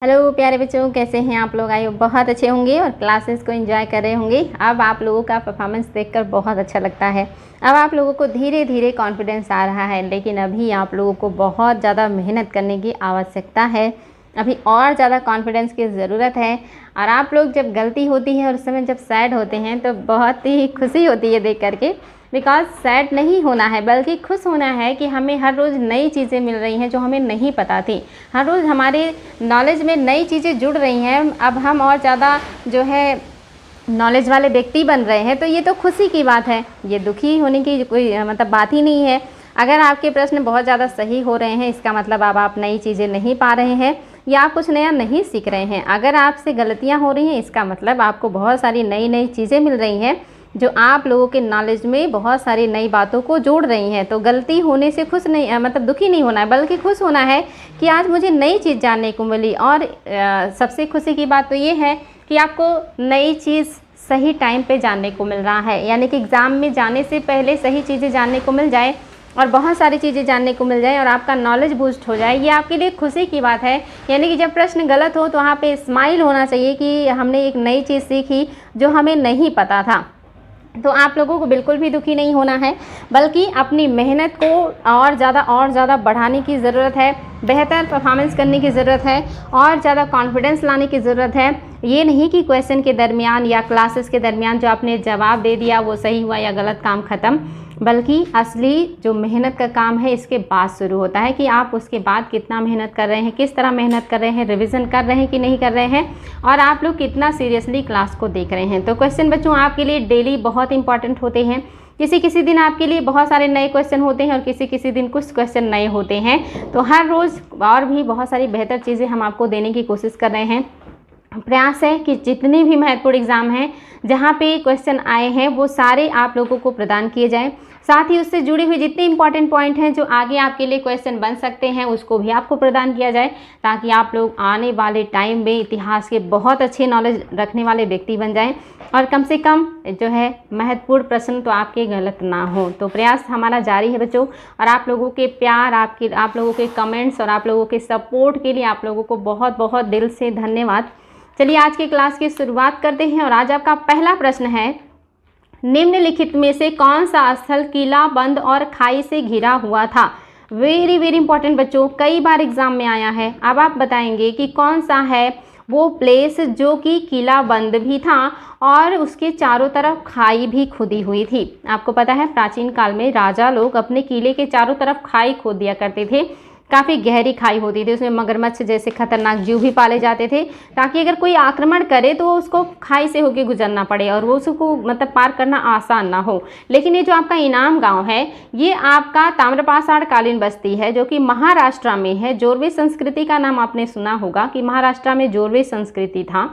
Hello प्यारे बच्चों, कैसे हैं आप लोग। आई बहुत अच्छे होंगे और क्लासेस को एंजॉय कर रहे होंगे। अब आप लोगों का परफॉर्मेंस देखकर बहुत अच्छा लगता है। अब आप लोगों को धीरे धीरे कॉन्फिडेंस आ रहा है, लेकिन अभी आप लोगों को बहुत ज़्यादा मेहनत करने की आवश्यकता है। अभी और ज़्यादा कॉन्फिडेंस की ज़रूरत है। और आप लोग जब गलती होती है और उस समय जब सैड होते हैं तो बहुत ही खुशी होती है देख करके। बिकॉज सैड नहीं होना है, बल्कि खुश होना है कि हमें हर रोज़ नई चीज़ें मिल रही हैं जो हमें नहीं पता थी। हर रोज़ हमारे नॉलेज में नई चीज़ें जुड़ रही हैं। अब हम और ज़्यादा जो है नॉलेज वाले व्यक्ति बन रहे हैं, तो ये तो खुशी की बात है। ये दुखी होने की कोई मतलब बात ही नहीं है। अगर आपके प्रश्न बहुत ज़्यादा सही हो रहे हैं, इसका मतलब अब आप नई चीज़ें नहीं पा रहे हैं या आप कुछ नया नहीं सीख रहे हैं। अगर आपसे गलतियाँ हो रही हैं, इसका मतलब आपको बहुत सारी नई नई चीज़ें मिल रही हैं जो आप लोगों के नॉलेज में बहुत सारी नई बातों को जोड़ रही हैं। तो गलती होने से खुश नहीं मतलब दुखी नहीं होना है, बल्कि खुश होना है कि आज मुझे नई चीज़ जानने को मिली। और सबसे खुशी की बात तो ये है कि आपको नई चीज़ सही टाइम पे जानने को मिल रहा है। यानी कि एग्ज़ाम में जाने से पहले सही चीज़ें जानने को मिल जाए और बहुत सारी चीज़ें जानने को मिल जाए और आपका नॉलेज बूस्ट हो जाए, ये आपके लिए खुशी की बात है। यानी कि जब प्रश्न गलत हो तो वहाँ पे स्माइल होना चाहिए कि हमने एक नई चीज़ सीखी जो हमें नहीं पता था। तो आप लोगों को बिल्कुल भी दुखी नहीं होना है, बल्कि अपनी मेहनत को और ज़्यादा बढ़ाने की ज़रूरत है। बेहतर परफॉर्मेंस करने की ज़रूरत है और ज़्यादा कॉन्फिडेंस लाने की ज़रूरत है। ये नहीं कि क्वेश्चन के दरमियान या क्लासेस के दरमियान जो आपने जवाब दे दिया वो सही हुआ या गलत, काम ख़त्म। बल्कि असली जो मेहनत का काम है इसके बाद शुरू होता है कि आप उसके बाद कितना मेहनत कर रहे हैं, किस तरह मेहनत कर रहे हैं, रिवीजन कर रहे हैं कि नहीं कर रहे हैं, और आप लोग कितना सीरियसली क्लास को देख रहे हैं। तो क्वेश्चन बच्चों आपके लिए डेली बहुत इंपॉर्टेंट होते हैं। किसी दिन आपके लिए बहुत सारे नए क्वेश्चन होते हैं और किसी दिन कुछ क्वेश्चन नए होते हैं। तो हर रोज़ और भी बहुत सारी बेहतर चीज़ें हम आपको देने की कोशिश कर रहे हैं। प्रयास है कि जितने भी महत्वपूर्ण एग्ज़ाम हैं जहाँ पे क्वेश्चन आए हैं वो सारे आप लोगों को प्रदान किए जाएं। साथ ही उससे जुड़ी हुई जितने इंपॉर्टेंट पॉइंट हैं जो आगे आपके लिए क्वेश्चन बन सकते हैं उसको भी आपको प्रदान किया जाए, ताकि आप लोग आने वाले टाइम में इतिहास के बहुत अच्छे नॉलेज रखने वाले व्यक्ति बन जाएं और कम से कम जो है महत्वपूर्ण प्रश्न तो आपके गलत ना हो। तो प्रयास हमारा जारी है बच्चों, और आप लोगों के प्यार, आप लोगों के कमेंट्स और आप लोगों के सपोर्ट के लिए आप लोगों को बहुत बहुत दिल से धन्यवाद। चलिए आज की क्लास की शुरुआत करते हैं और आज आपका पहला प्रश्न है, निम्नलिखित में से कौन सा स्थल किला, बंद और खाई से घिरा हुआ था। वेरी वेरी इंपॉर्टेंट बच्चों, कई बार एग्जाम में आया है। अब आप बताएंगे कि कौन सा है वो प्लेस जो कि किला बंद भी था और उसके चारों तरफ खाई भी खुदी हुई थी। आपको पता है प्राचीन काल में राजा लोग अपने किले के चारों तरफ खाई खोद दिया करते थे। काफ़ी गहरी खाई होती थी, उसमें मगरमच्छ जैसे खतरनाक जीव भी पाले जाते थे, ताकि अगर कोई आक्रमण करे तो उसको खाई से होकर गुजरना पड़े और वो उसको मतलब पार करना आसान ना हो। लेकिन ये जो आपका इनाम गांव है ये आपका ताम्रपाषाण कालीन बस्ती है जो कि महाराष्ट्र में है। जोरवे संस्कृति का नाम आपने सुना होगा कि महाराष्ट्र में जोरवे संस्कृति था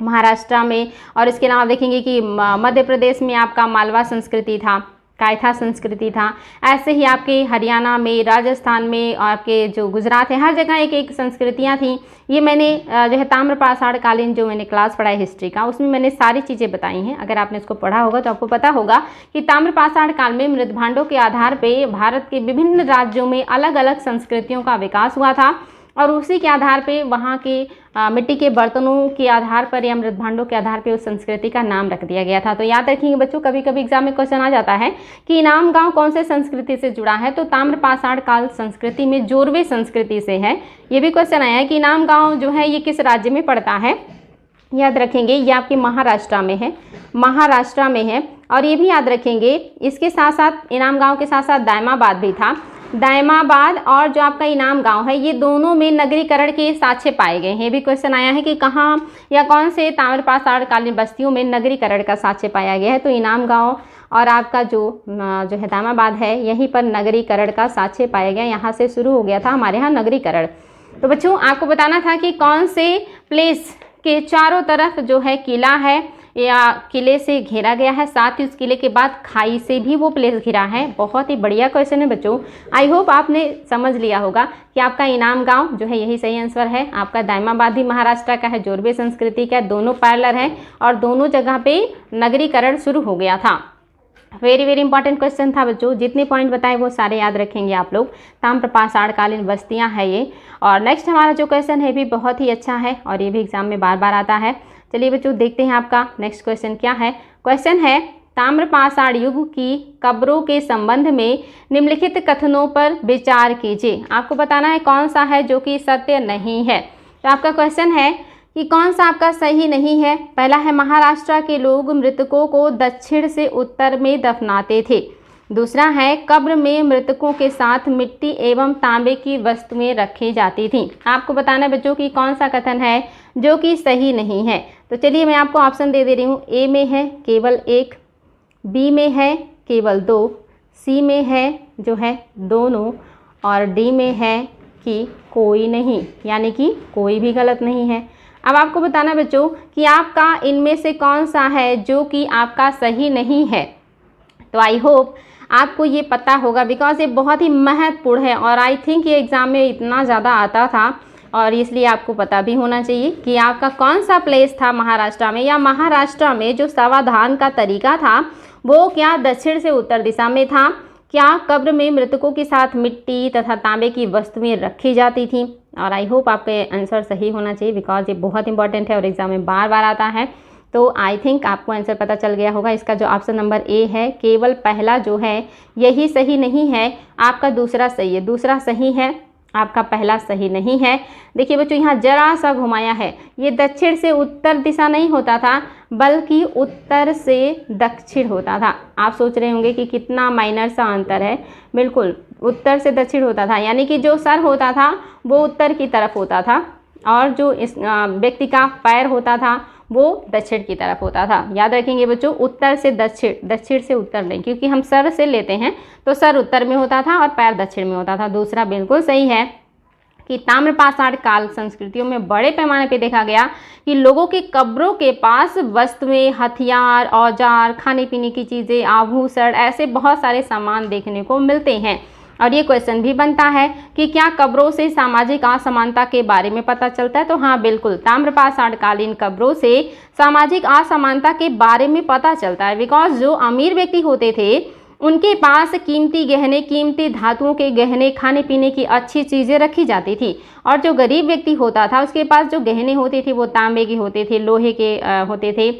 महाराष्ट्र में। और इसके अलावा देखेंगे कि मध्य प्रदेश में आपका मालवा संस्कृति था, कायथा संस्कृति था। ऐसे ही आपके हरियाणा में, राजस्थान में, आपके जो गुजरात है, हर जगह एक एक संस्कृतियाँ थीं। ये मैंने जो है ताम्रपाषाण कालीन जो मैंने क्लास पढ़ा है हिस्ट्री का, उसमें मैंने सारी चीज़ें बताई हैं। अगर आपने इसको पढ़ा होगा तो आपको पता होगा कि ताम्रपाषाण काल में मृदभांडों के आधार पर भारत के विभिन्न राज्यों में अलग अलग संस्कृतियों का विकास हुआ था और उसी के आधार पे वहाँ के मिट्टी के बर्तनों के आधार पर या मृदभांडों के आधार पे उस संस्कृति का नाम रख दिया गया था। तो याद रखिएगा बच्चों, कभी कभी एग्जाम में क्वेश्चन आ जाता है कि इनाम गांव कौन से संस्कृति से जुड़ा है, तो ताम्रपाषाण काल संस्कृति में जोरवे संस्कृति से है। ये भी क्वेश्चन आया है कि इनाम गांव जो है ये किस राज्य में पड़ता है। याद रखेंगे ये आपके महाराष्ट्र में है, महाराष्ट्र में है। और ये भी याद रखेंगे इसके साथ साथ इनाम गांव के साथ साथ दायमाबाद भी था। दायमाबाद और जो आपका इनाम गांव है ये दोनों में नगरीकरण के साक्ष्य पाए गए हैं। ये भी क्वेश्चन आया है कि कहाँ या कौन से ताम्रपाषाण कालीन बस्तियों में नगरीकरण का साक्ष्य पाया गया है। तो इनाम गांव और आपका जो है दायमाबाद है यहीं पर नगरीकरण का साक्ष्य पाया गया, यहाँ से शुरू हो गया था हमारे यहाँ नगरीकरण। तो बच्चों आपको बताना था कि कौन से प्लेस के चारों तरफ जो है किला है या किले से घेरा गया है, साथ ही उस किले के बाद खाई से भी वो प्लेस घिरा है। बहुत ही बढ़िया क्वेश्चन है बच्चों। आई होप आपने समझ लिया होगा कि आपका इनाम गांव जो है यही सही आंसर है। आपका दायमाबाद भी महाराष्ट्र का है, जोरवे संस्कृति का, दोनों पैरेलल है और दोनों जगह पे नगरीकरण शुरू हो गया था। वेरी वेरी इंपॉर्टेंट क्वेश्चन था बच्चों, जितने पॉइंट बताए वो सारे याद रखेंगे आप लोग। ताम्र पाषाणकालीन बस्तियां है ये। और नेक्स्ट हमारा जो क्वेश्चन है भी बहुत ही अच्छा है और ये भी एग्जाम में बार बार आता है। चलिए बच्चों देखते हैं आपका नेक्स्ट क्वेश्चन क्या है। क्वेश्चन है, ताम्र पाषाण युग की कब्रों के संबंध में निम्नलिखित कथनों पर विचार कीजिए। आपको बताना है कौन सा है जो कि सत्य नहीं है। तो आपका क्वेश्चन है कि कौन सा आपका सही नहीं है। पहला है, महाराष्ट्र के लोग मृतकों को दक्षिण से उत्तर में दफनाते थे। दूसरा है, कब्र में मृतकों के साथ मिट्टी एवं तांबे की वस्तुएं रखी जाती थी। आपको बताना है बच्चों कि कौन सा कथन है जो कि सही नहीं है। तो चलिए मैं आपको ऑप्शन दे रही हूँ। ए में है केवल 1, बी में है केवल 2, सी में है जो है दोनों, और डी में है कि कोई नहीं, यानी कि कोई भी गलत नहीं है। अब आपको बताना बच्चों कि आपका इनमें से कौन सा है जो कि आपका सही नहीं है। तो आई होप आपको ये पता होगा, बिकॉज ये बहुत ही महत्वपूर्ण है और आई थिंक ये एग्ज़ाम में इतना ज़्यादा आता था और इसलिए आपको पता भी होना चाहिए कि आपका कौन सा प्लेस था महाराष्ट्र में, या महाराष्ट्र में जो समाधान का तरीका था वो क्या दक्षिण से उत्तर दिशा में था, क्या कब्र में मृतकों के साथ मिट्टी तथा तांबे की वस्तुएं रखी जाती थी। और आई होप आपका आंसर सही होना चाहिए, बिकॉज ये बहुत इंपॉर्टेंट है और एग्जाम में बार बार आता है। तो आई थिंक आपको आंसर पता चल गया होगा। इसका जो ऑप्शन नंबर ए है केवल पहला जो है यही सही नहीं है, आपका दूसरा सही है। दूसरा सही है, आपका पहला सही नहीं है। देखिए बच्चों यहाँ जरा सा घुमाया है, ये दक्षिण से उत्तर दिशा नहीं होता था बल्कि उत्तर से दक्षिण होता था। आप सोच रहे होंगे कि कितना माइनर सा अंतर है। बिल्कुल उत्तर से दक्षिण होता था, यानी कि जो सर होता था वो उत्तर की तरफ होता था और जो इस व्यक्ति का पैर होता था वो दक्षिण की तरफ होता था। याद रखेंगे बच्चों, उत्तर से दक्षिण, दक्षिण से उत्तर नहीं, क्योंकि हम सर से लेते हैं तो सर उत्तर में होता था और पैर दक्षिण में होता था। दूसरा बिल्कुल सही है कि ताम्र पाषाण काल संस्कृतियों में बड़े पैमाने पे देखा गया कि लोगों की कब्रों के पास वस्तुएं, हथियार, औजार, खाने पीने की चीज़ें, आभूषण, ऐसे बहुत सारे सामान देखने को मिलते हैं। और ये क्वेश्चन भी बनता है कि क्या कब्रों से सामाजिक असमानता के बारे में पता चलता है। तो हाँ बिल्कुल, ताम्र पाषाण कालीन कब्रों से सामाजिक असमानता के बारे में पता चलता है। बिकॉज जो अमीर व्यक्ति होते थे उनके पास कीमती गहने, कीमती धातुओं के गहने, खाने पीने की अच्छी चीज़ें रखी जाती थी। और जो गरीब व्यक्ति होता था उसके पास जो गहने होते थे वो तांबे के होते थे, लोहे के होते थे,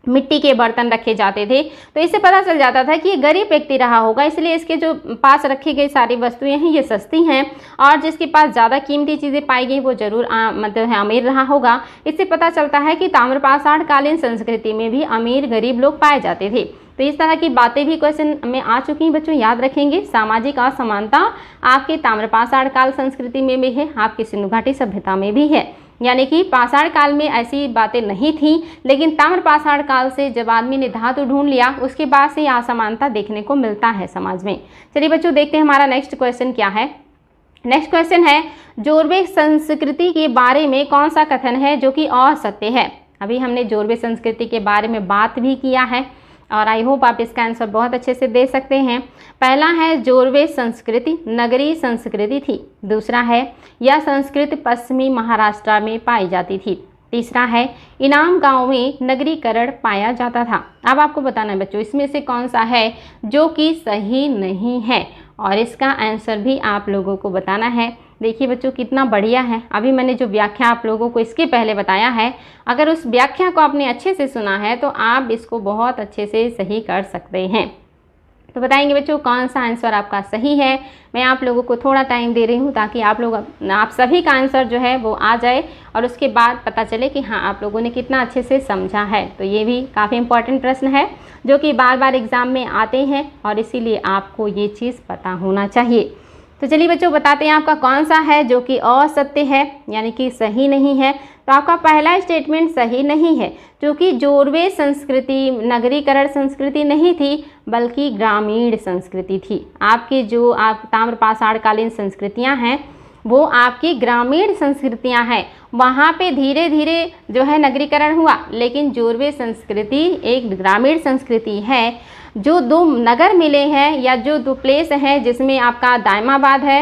मिट्टी के बर्तन रखे जाते थे। तो इससे पता चल जाता था कि ये गरीब व्यक्ति रहा होगा, इसलिए इसके जो पास रखी गई सारी वस्तुएं हैं ये सस्ती हैं, और जिसके पास ज़्यादा कीमती चीज़ें पाई गई वो जरूर मतलब है अमीर रहा होगा। इससे पता चलता है कि ताम्र पाषाण कालीन संस्कृति में भी अमीर गरीब लोग पाए जाते थे। तो इस तरह की बातें भी क्वेश्चन में आ चुकी हैं बच्चों, याद रखेंगे। सामाजिक असमानता आपके ताम्र पाषाण काल संस्कृति में भी है, आपकी सिंधु घाटी सभ्यता में भी है। यानी कि पाषाण काल में ऐसी बातें नहीं थी, लेकिन ताम्र पाषाण काल से जब आदमी ने धातु ढूंढ लिया उसके बाद से असमानता देखने को मिलता है समाज में। चलिए बच्चों देखते हैं हमारा नेक्स्ट क्वेश्चन क्या है। नेक्स्ट क्वेश्चन है, जोरवे संस्कृति के बारे में कौन सा कथन है जो कि असत्य है। अभी हमने जोरवे संस्कृति के बारे में बात भी किया है और आई होप आप इसका आंसर बहुत अच्छे से दे सकते हैं। पहला है, जोरवे संस्कृति नगरीय संस्कृति थी। दूसरा है, यह संस्कृति पश्चिमी महाराष्ट्र में पाई जाती थी। तीसरा है, इनाम गांव में नगरीकरण पाया जाता था। अब आपको बताना है बच्चों इसमें से कौन सा है जो कि सही नहीं है, और इसका आंसर भी आप लोगों को बताना है। देखिए बच्चों कितना बढ़िया है, अभी मैंने जो व्याख्या आप लोगों को इसके पहले बताया है, अगर उस व्याख्या को आपने अच्छे से सुना है तो आप इसको बहुत अच्छे से सही कर सकते हैं। तो बताएंगे बच्चों कौन सा आंसर आपका सही है। मैं आप लोगों को थोड़ा टाइम दे रही हूँ ताकि आप सभी का आंसर जो है वो आ जाए और उसके बाद पता चले कि हाँ आप लोगों ने कितना अच्छे से समझा है। तो ये भी काफ़ी इंपॉर्टेंट प्रश्न है जो कि बार बार एग्ज़ाम में आते हैं और इसीलिए आपको ये चीज़ पता होना चाहिए। तो चलिए बच्चों बताते हैं आपका कौन सा है जो कि असत्य है, यानी कि सही नहीं है। तो आपका पहला स्टेटमेंट सही नहीं है, क्योंकि जोरवे संस्कृति नगरीकरण संस्कृति नहीं थी बल्कि ग्रामीण संस्कृति थी। आपकी जो ताम्र पाषाण कालीन संस्कृतियां हैं वो आपकी ग्रामीण संस्कृतियां हैं, वहाँ पे धीरे धीरे जो है नगरीकरण हुआ, लेकिन जोरवे संस्कृति एक ग्रामीण संस्कृति है। जो दो नगर मिले हैं या जो दो प्लेस हैं जिसमें आपका दायमाबाद है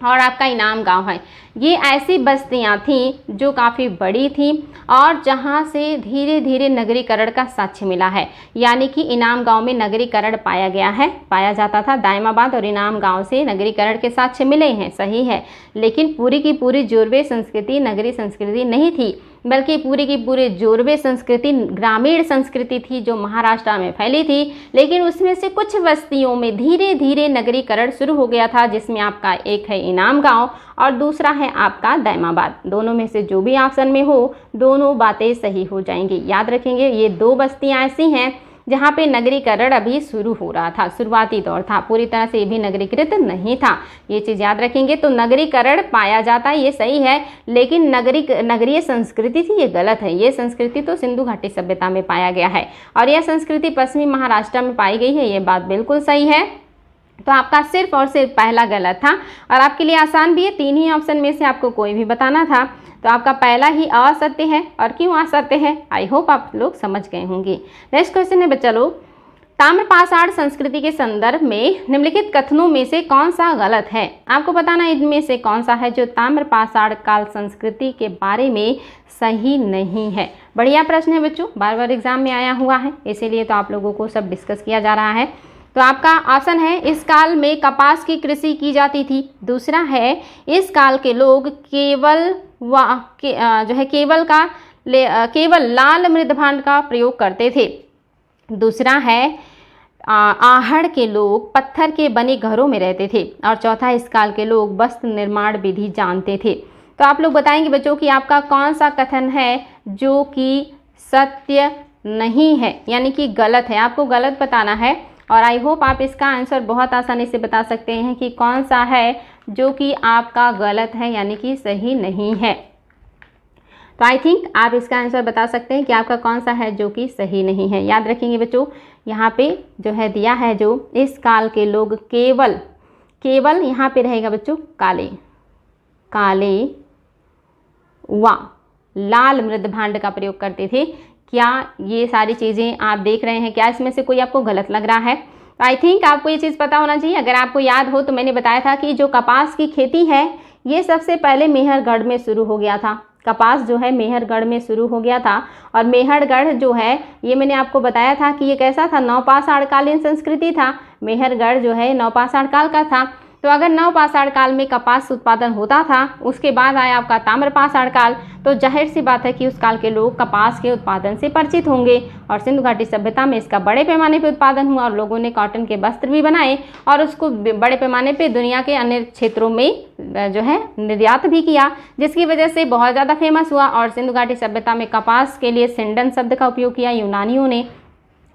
और आपका इनाम गांव है। ये ऐसी बस्तियां थीं जो काफ़ी बड़ी थीं और जहां से धीरे धीरे नगरीकरण का साक्ष्य मिला है। यानी कि इनाम गांव में नगरीकरण पाया जाता था। दायमाबाद और इनाम गांव से नगरीकरण के साक्ष्य मिले हैं, सही है, लेकिन पूरी की पूरी जोरवे संस्कृति नगरी संस्कृति नहीं थी, बल्कि पूरी की पूरी जोरवे संस्कृति ग्रामीण संस्कृति थी जो महाराष्ट्र में फैली थी। लेकिन उसमें से कुछ बस्तियों में धीरे धीरे नगरीकरण शुरू हो गया था, जिसमें आपका एक है इनाम गांव और दूसरा है आपका दायमाबाद। दोनों में से जो भी ऑप्शन में हो, दोनों बातें सही हो जाएंगी। याद रखेंगे, ये दो बस्तियां ऐसी हैं जहाँ पे नगरीकरण अभी शुरू हो रहा था, शुरुआती दौर था, पूरी तरह से ये भी नगरीकृत नहीं था। ये चीज़ याद रखेंगे। तो नगरीकरण पाया जाता है, ये सही है, लेकिन नगरीय संस्कृति थी, ये गलत है। ये संस्कृति तो सिंधु घाटी सभ्यता में पाया गया है और यह संस्कृति पश्चिमी महाराष्ट्र में पाई गई है, ये बात बिल्कुल सही है। तो आपका सिर्फ और सिर्फ पहला गलत था और आपके लिए आसान भी है, 3 ही ऑप्शन में से आपको कोई भी बताना था। तो आपका पहला ही असत्य है। और क्यों असत्य है, आई होप आप लोग समझ गए होंगे। नेक्स्ट क्वेश्चन है बच्चा लोग, ताम्रपाषाण संस्कृति के संदर्भ में निम्नलिखित कथनों में से कौन सा गलत है। आपको बताना इनमें से कौन सा है जो ताम्रपाषाण काल संस्कृति के बारे में सही नहीं है। बढ़िया प्रश्न है बच्चों, बार बार एग्जाम में आया हुआ है, इसीलिए तो आप लोगों को सब डिस्कस किया जा रहा है। तो आपका ऑप्शन है इस काल में कपास की कृषि की जाती थी। दूसरा है इस काल के लोग केवल लाल मृदभांड का प्रयोग करते थे। दूसरा है आहड़ के लोग पत्थर के बने घरों में रहते थे। और चौथा, इस काल के लोग वस्त्र निर्माण विधि जानते थे। तो आप लोग बताएंगे बच्चों कि आपका कौन सा कथन है जो कि सत्य नहीं है, यानी कि गलत है। आपको गलत बताना है और आई होप आप इसका आंसर बहुत आसानी से बता सकते हैं कि कौन सा है जो कि आपका गलत है, यानी कि सही नहीं है। तो आई थिंक आप इसका आंसर बता सकते हैं कि आपका कौन सा है जो कि सही नहीं है। याद रखेंगे बच्चों, यहाँ पे जो है दिया है जो इस काल के लोग केवल यहाँ पे रहेगा बच्चों काले व लाल मृदभांड का प्रयोग करते थे। क्या ये सारी चीज़ें आप देख रहे हैं, क्या इसमें से कोई आपको गलत लग रहा है? तो आई थिंक आपको ये चीज़ पता होना चाहिए। अगर आपको याद हो तो मैंने बताया था कि जो कपास की खेती है ये सबसे पहले मेहरगढ़ में शुरू हो गया था। कपास जो है मेहरगढ़ में शुरू हो गया था और मेहरगढ़ जो है ये मैंने आपको बताया था कि ये कैसा था, नवपाषाण कालीन संस्कृति था। मेहरगढ़ जो है नवपाषाण काल का था। तो अगर नवपाषाण काल में कपास उत्पादन होता था, उसके बाद आया आपका ताम्रपाषाण काल, तो जाहिर सी बात है कि उस काल के लोग कपास के उत्पादन से परिचित होंगे और सिंधु घाटी सभ्यता में इसका बड़े पैमाने पर उत्पादन हुआ और लोगों ने कॉटन के वस्त्र भी बनाए और उसको बड़े पैमाने पे दुनिया के अन्य क्षेत्रों में जो है निर्यात भी किया, जिसकी वजह से बहुत ज़्यादा फेमस हुआ। और सिंधु घाटी सभ्यता में कपास के लिए सिंडन शब्द का उपयोग किया यूनानियों ने।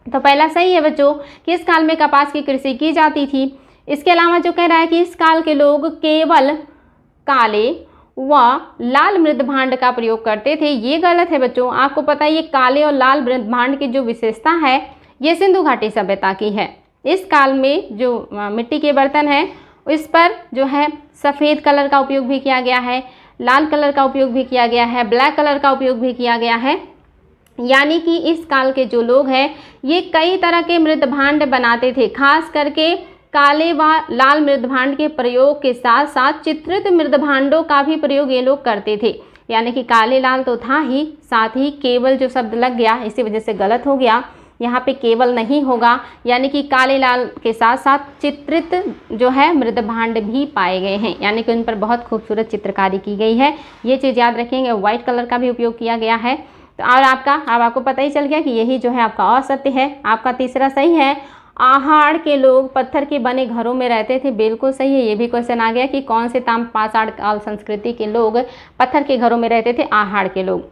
तो पहला सही है बच्चों कि इस काल में कपास की कृषि की जाती थी। इसके अलावा जो कह रहा है कि इस काल के लोग केवल काले व लाल मृदभांड का प्रयोग करते थे, ये गलत है बच्चों। आपको पता है ये काले और लाल मृदभांड की जो विशेषता है ये सिंधु घाटी सभ्यता की है। इस काल में जो मिट्टी के बर्तन हैं इस पर जो है सफ़ेद कलर का उपयोग भी किया गया है, लाल कलर का उपयोग भी किया गया है, ब्लैक कलर का उपयोग भी किया गया है। यानी कि इस काल के जो लोग हैं ये कई तरह के मृदभांड बनाते थे। खास करके काले व लाल मृदभांड के प्रयोग के साथ साथ चित्रित मृदभांडों का भी प्रयोग ये लोग करते थे। यानी कि काले लाल तो था ही, साथ ही केवल जो शब्द लग गया इसी वजह से गलत हो गया। यहाँ पे केवल नहीं होगा, यानी कि काले लाल के साथ साथ चित्रित जो है मृदभांड भी पाए गए हैं, यानी कि उन पर बहुत खूबसूरत चित्रकारी की गई है। ये चीज़ याद रखेंगे। वाइट कलर का भी उपयोग किया गया है। तो और अब आपको पता ही चल गया कि यही जो है आपका असत्य है। आपका तीसरा सही है, आहड़ के लोग पत्थर के बने घरों में रहते थे, बिल्कुल सही है। ये भी क्वेश्चन आ गया कि कौन से ताम्रपाषाण काल संस्कृति के लोग पत्थर के घरों में रहते थे, आहड़ के लोग।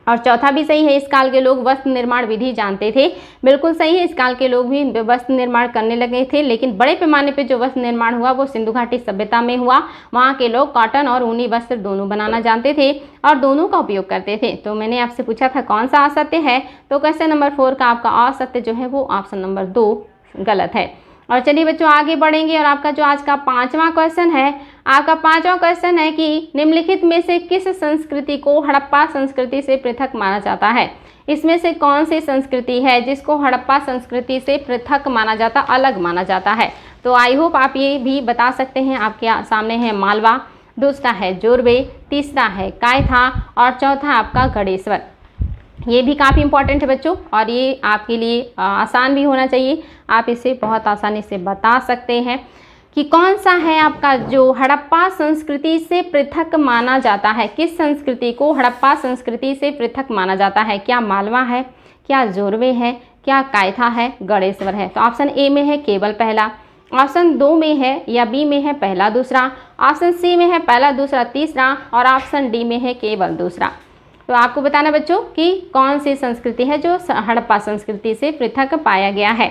और चौथा भी सही है, इस काल के लोग वस्त्र निर्माण विधि जानते थे, बिल्कुल सही है। इस काल के लोग भी वस्त्र निर्माण करने लगे थे, लेकिन बड़े पैमाने पे जो वस्त्र निर्माण हुआ वो सिंधु घाटी सभ्यता में हुआ। वहाँ के लोग कॉटन और ऊनी वस्त्र दोनों बनाना जानते थे और दोनों का उपयोग करते थे। तो मैंने आपसे पूछा था कौन सा असत्य है, तो क्वेश्चन नंबर 4 का आपका असत्य जो है वो ऑप्शन नंबर 2 गलत है। और चलिए बच्चों आगे बढ़ेंगे और आपका जो आज का 5वां क्वेश्चन है, आपका 5वां क्वेश्चन है कि निम्नलिखित में से किस संस्कृति को हड़प्पा संस्कृति से पृथक माना जाता है। इसमें से कौन सी संस्कृति है जिसको हड़प्पा संस्कृति से पृथक माना जाता, अलग माना जाता है। तो आई होप आप ये भी बता सकते हैं। आपके सामने है मालवा, दूसरा है जोरबे, तीसरा है कायथा और चौथा आपका गढ़ेश्वर। ये भी काफ़ी इंपॉर्टेंट है बच्चों, और ये आपके लिए आसान भी होना चाहिए। आप इसे बहुत आसानी से बता सकते हैं कि कौन सा है आपका जो हड़प्पा संस्कृति से पृथक माना जाता है। किस संस्कृति को हड़प्पा संस्कृति से पृथक माना जाता है? क्या मालवा है, क्या जोरवे है, क्या कायथा है, गढ़ेश्वर है? तो ऑप्शन ए में है केवल पहला, ऑप्शन 2 में है या बी में है पहला दूसरा, ऑप्शन सी में है पहला दूसरा तीसरा और ऑप्शन डी में है केवल दूसरा। तो आपको बताना बच्चों कि कौन सी संस्कृति है जो हड़प्पा संस्कृति से पृथक पाया गया है।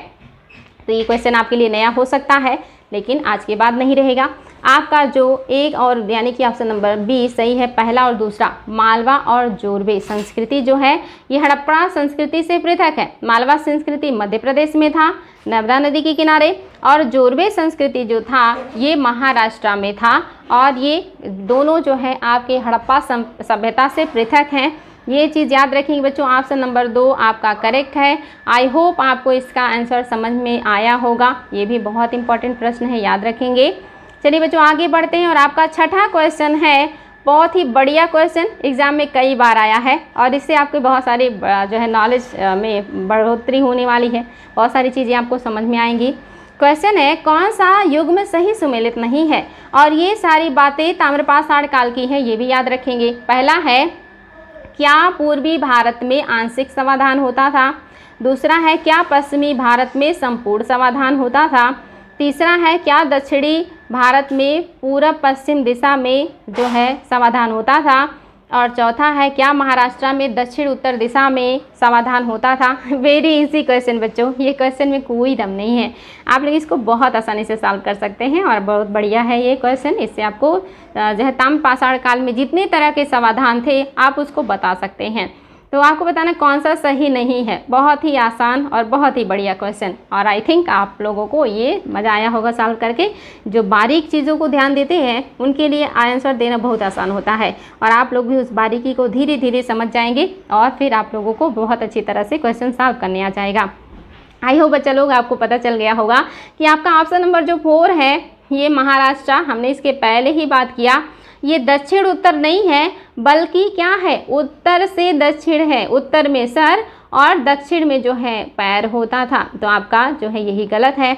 तो ये क्वेश्चन आपके लिए नया हो सकता है, लेकिन आज के बाद नहीं रहेगा। आपका जो एक और यानी कि ऑप्शन नंबर बी सही है, पहला और दूसरा। मालवा और जोरबे संस्कृति जो है ये हड़प्पा संस्कृति से पृथक है। मालवा संस्कृति मध्य प्रदेश में था, नर्मदा नदी के किनारे, और जोरबे संस्कृति जो था ये महाराष्ट्र में था। और ये दोनों जो है आपके हड़प्पा सभ्यता से पृथक हैं। ये चीज़ याद रखेंगे बच्चों। ऑप्शन नंबर 2 आपका करेक्ट है। आई होप आपको इसका आंसर समझ में आया होगा। ये भी बहुत इंपॉर्टेंट प्रश्न है, याद रखेंगे। चलिए बच्चों आगे बढ़ते हैं, और आपका छठा क्वेश्चन है, बहुत ही बढ़िया क्वेश्चन, एग्जाम में कई बार आया है और इससे आपके बहुत सारे जो है नॉलेज में बढ़ोतरी होने वाली है। बहुत सारी चीज़ें आपको समझ में आएंगी। क्वेश्चन है, कौन सा युग्म सही सुमेलित नहीं है? और ये सारी बातें ताम्रपाषाण काल की है, ये भी याद रखेंगे। पहला है, क्या पूर्वी भारत में आंशिक समाधान होता था? दूसरा है, क्या पश्चिमी भारत में संपूर्ण समाधान होता था? तीसरा है, क्या दक्षिणी भारत में पूरब पश्चिम दिशा में जो है समाधान होता था? और चौथा है, क्या महाराष्ट्र में दक्षिण उत्तर दिशा में समाधान होता था? वेरी इजी क्वेश्चन बच्चों, ये क्वेश्चन में कोई दम नहीं है। आप लोग इसको बहुत आसानी से सॉल्व कर सकते हैं और बहुत बढ़िया है ये क्वेश्चन। इससे आपको जो है ताम्रपाषाण काल में जितने तरह के समाधान थे आप उसको बता सकते हैं। तो आपको बताना कौन सा सही नहीं है। बहुत ही आसान और बहुत ही बढ़िया क्वेश्चन, और आई थिंक आप लोगों को ये मज़ा आया होगा सॉल्व करके। जो बारीक चीज़ों को ध्यान देते हैं उनके लिए आंसर देना बहुत आसान होता है, और आप लोग भी उस बारीकी को धीरे धीरे समझ जाएंगे और फिर आप लोगों को बहुत अच्छी तरह से क्वेश्चन सॉल्व करने आ जाएगा। आई होप बच्चा लोग आपको पता चल गया होगा कि आपका ऑप्शन नंबर जो 4 है ये महाराष्ट्र, हमने इसके पहले ही बात किया, ये दक्षिण उत्तर नहीं है बल्कि क्या है, उत्तर से दक्षिण है। उत्तर में सर और दक्षिण में जो है पैर होता था। तो आपका जो है यही गलत है।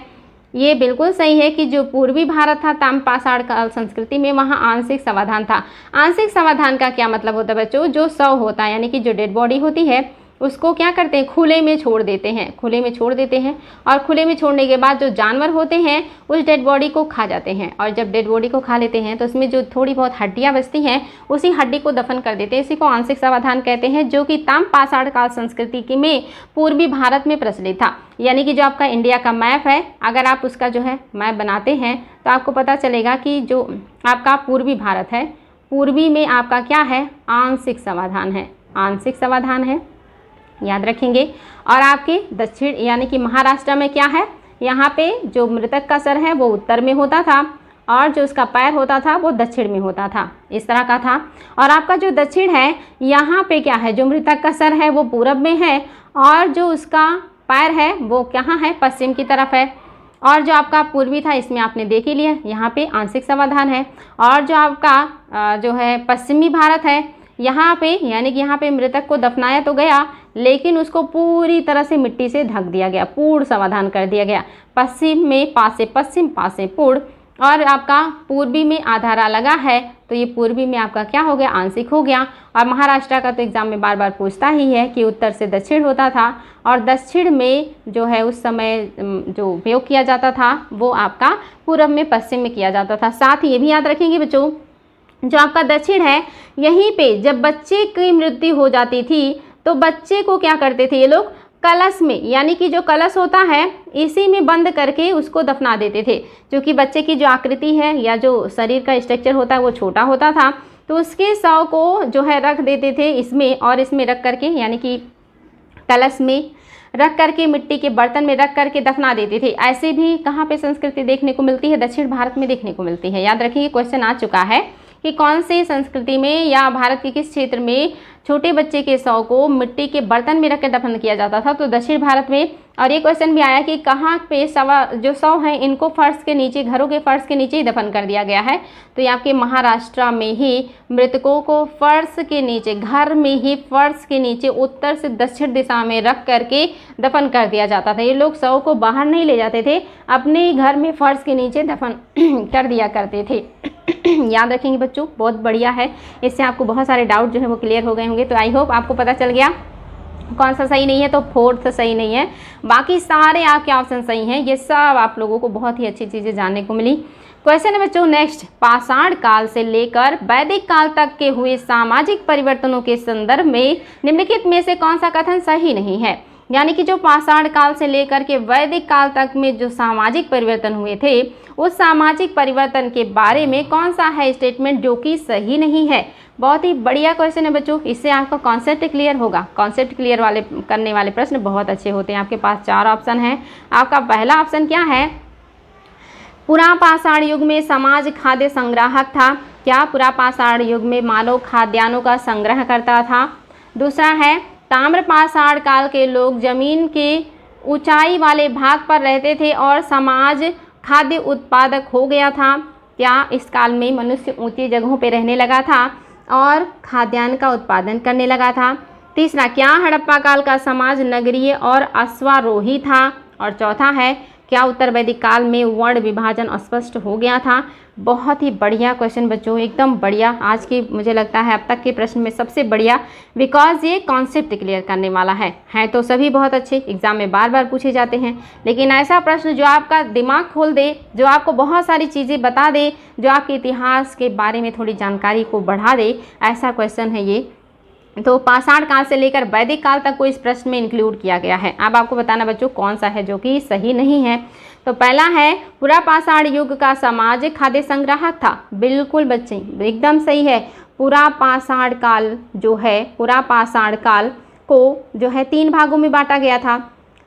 ये बिल्कुल सही है कि जो पूर्वी भारत था ताम्रपाषाण काल संस्कृति में, वहाँ आंशिक समाधान था। आंशिक समाधान का क्या मतलब होता है बच्चों? जो शव होता है यानी कि जो डेड बॉडी होती है उसको क्या करते हैं, खुले में छोड़ देते हैं। खुले में छोड़ देते हैं और खुले में छोड़ने के बाद जो जानवर होते हैं उस डेड बॉडी को खा जाते हैं, और जब डेड बॉडी को खा लेते हैं तो उसमें जो थोड़ी बहुत हड्डियां बचती हैं उसी हड्डी को दफन कर देते हैं। इसी को आंशिक समाधान कहते हैं, जो कि ताम्रपाषाण काल संस्कृति में पूर्वी भारत में प्रचलित था। यानी कि जो आपका इंडिया का मैप है, अगर आप उसका जो है मैप बनाते हैं तो आपको पता चलेगा कि जो आपका पूर्वी भारत है, पूर्वी में आपका क्या है, आंशिक समाधान है। आंशिक समाधान है, याद रखेंगे। और आपके दक्षिण यानी कि महाराष्ट्र में क्या है, यहाँ पे जो मृतक का सर है वो उत्तर में होता था और जो उसका पैर होता था वो दक्षिण में होता था, इस तरह का था। और आपका जो दक्षिण है यहाँ पे क्या है, जो मृतक का सर है वो पूरब में है और जो उसका पैर है वो कहाँ है, पश्चिम की तरफ है। और जो आपका पूर्वी था इसमें आपने देख ही लिया, यहाँ पे आंशिक समाधान है। और जो आपका जो है पश्चिमी भारत है, यहाँ पे यानी कि यहाँ पे मृतक को दफनाया तो गया लेकिन उसको पूरी तरह से मिट्टी से ढक दिया गया, पूर्ण समाधान कर दिया गया। पश्चिम में पास से पश्चिम, पास से पूर्व, और आपका पूर्वी में आधारा लगा है तो ये पूर्वी में आपका क्या हो गया, आंशिक हो गया। और महाराष्ट्र का तो एग्जाम में बार बार पूछता ही है कि उत्तर से दक्षिण होता था और दक्षिण में जो है उस समय जो उपयोग किया जाता था वो आपका पूर्व में पश्चिम में किया जाता था। साथ ही ये भी याद रखेंगे बच्चों, जो आपका दक्षिण है यहीं पे जब बच्चे की मृत्यु हो जाती थी तो बच्चे को क्या करते थे ये लोग, कलश में, यानी कि जो कलश होता है इसी में बंद करके उसको दफना देते थे। क्योंकि बच्चे की जो आकृति है या जो शरीर का स्ट्रक्चर होता है वो छोटा होता था, तो उसके शव को जो है रख देते थे इसमें, और इसमें रख करके यानी कि कलश में रख करके मिट्टी के बर्तन में रख करके दफना देते थे। ऐसे भी कहाँ पे संस्कृति देखने को मिलती है? दक्षिण भारत में देखने को मिलती है। याद रखिए क्वेश्चन आ चुका है कि कौन सी संस्कृति में या भारत के किस क्षेत्र में छोटे बच्चे के शव को मिट्टी के बर्तन में रखकर दफन किया जाता था? तो दक्षिण भारत में। और ये क्वेश्चन भी आया कि कहाँ पे जो शव हैं इनको फर्श के नीचे, घरों के फर्श के नीचे ही दफन कर दिया गया है? तो ये आपके महाराष्ट्र में ही मृतकों को फर्श के नीचे, घर में ही फर्श के नीचे उत्तर से दक्षिण दिशा में रख करके दफन कर दिया जाता था। ये लोग शव को बाहर नहीं ले जाते थे, अपने घर में फर्श के नीचे दफन कर दिया करते थे। याद रखेंगे बच्चों, बहुत बढ़िया है। इससे आपको बहुत सारे डाउट जो है वो क्लियर हो गए होंगे। तो आई होप आपको पता चल गया कौन सा सही नहीं है। तो फोर्थ सही नहीं है, बाकी सारे आपके ऑप्शन सही हैं। ये सब आप लोगों को बहुत ही अच्छी चीज़ें जानने को मिली। क्वेश्चन है बच्चों नेक्स्ट, पाषाण काल से लेकर वैदिक काल तक के हुए सामाजिक परिवर्तनों के संदर्भ में निम्नलिखित में से कौन सा कथन सही नहीं है? यानी कि जो पाषाण काल से लेकर के वैदिक काल तक में जो सामाजिक परिवर्तन हुए थे, उस सामाजिक परिवर्तन के बारे में कौन सा है स्टेटमेंट जो कि सही नहीं है? बहुत ही बढ़िया क्वेश्चन है बच्चों, इससे आपका कॉन्सेप्ट क्लियर होगा। कॉन्सेप्ट क्लियर वाले करने वाले प्रश्न बहुत अच्छे होते हैं। आपके पास 4 ऑप्शन हैं। आपका पहला ऑप्शन क्या है? पुरापाषाण युग में समाज खाद्य संग्राहक था। क्या पुरापाषाण युग में मानव खाद्यान्नों का संग्रह करता था? दूसरा है, ताम्रपाषाण काल के लोग जमीन के ऊंचाई वाले भाग पर रहते थे और समाज खाद्य उत्पादक हो गया था। क्या इस काल में मनुष्य ऊंची जगहों पर रहने लगा था और खाद्यान्न का उत्पादन करने लगा था? तीसरा, क्या हड़प्पा काल का समाज नगरीय और अश्वारोही था? और चौथा है, क्या उत्तर वैदिक काल में वर्ण विभाजन स्पष्ट हो गया था? बहुत ही बढ़िया क्वेश्चन बच्चों, एकदम बढ़िया। आज की मुझे लगता है अब तक के प्रश्न में सबसे बढ़िया, बिकॉज ये कॉन्सेप्ट क्लियर करने वाला है तो सभी बहुत अच्छे, एग्जाम में बार बार पूछे जाते हैं, लेकिन ऐसा प्रश्न जो आपका दिमाग खोल दे, जो आपको बहुत सारी चीज़ें बता दे, जो आपके इतिहास के बारे में थोड़ी जानकारी को बढ़ा दे, ऐसा क्वेश्चन है ये। तो पाषाण काल से लेकर वैदिक काल तक को इस प्रश्न में इंक्लूड किया गया है। अब आपको बताना बच्चों कौन सा है जो कि सही नहीं है। तो पहला है, पुरापाषाण युग का समाज खाद्य संग्राहक था। बिल्कुल बच्चे, एकदम सही है। पुरापाषाण काल जो है, पुरापाषाण काल को जो है 3 भागों में बांटा गया था।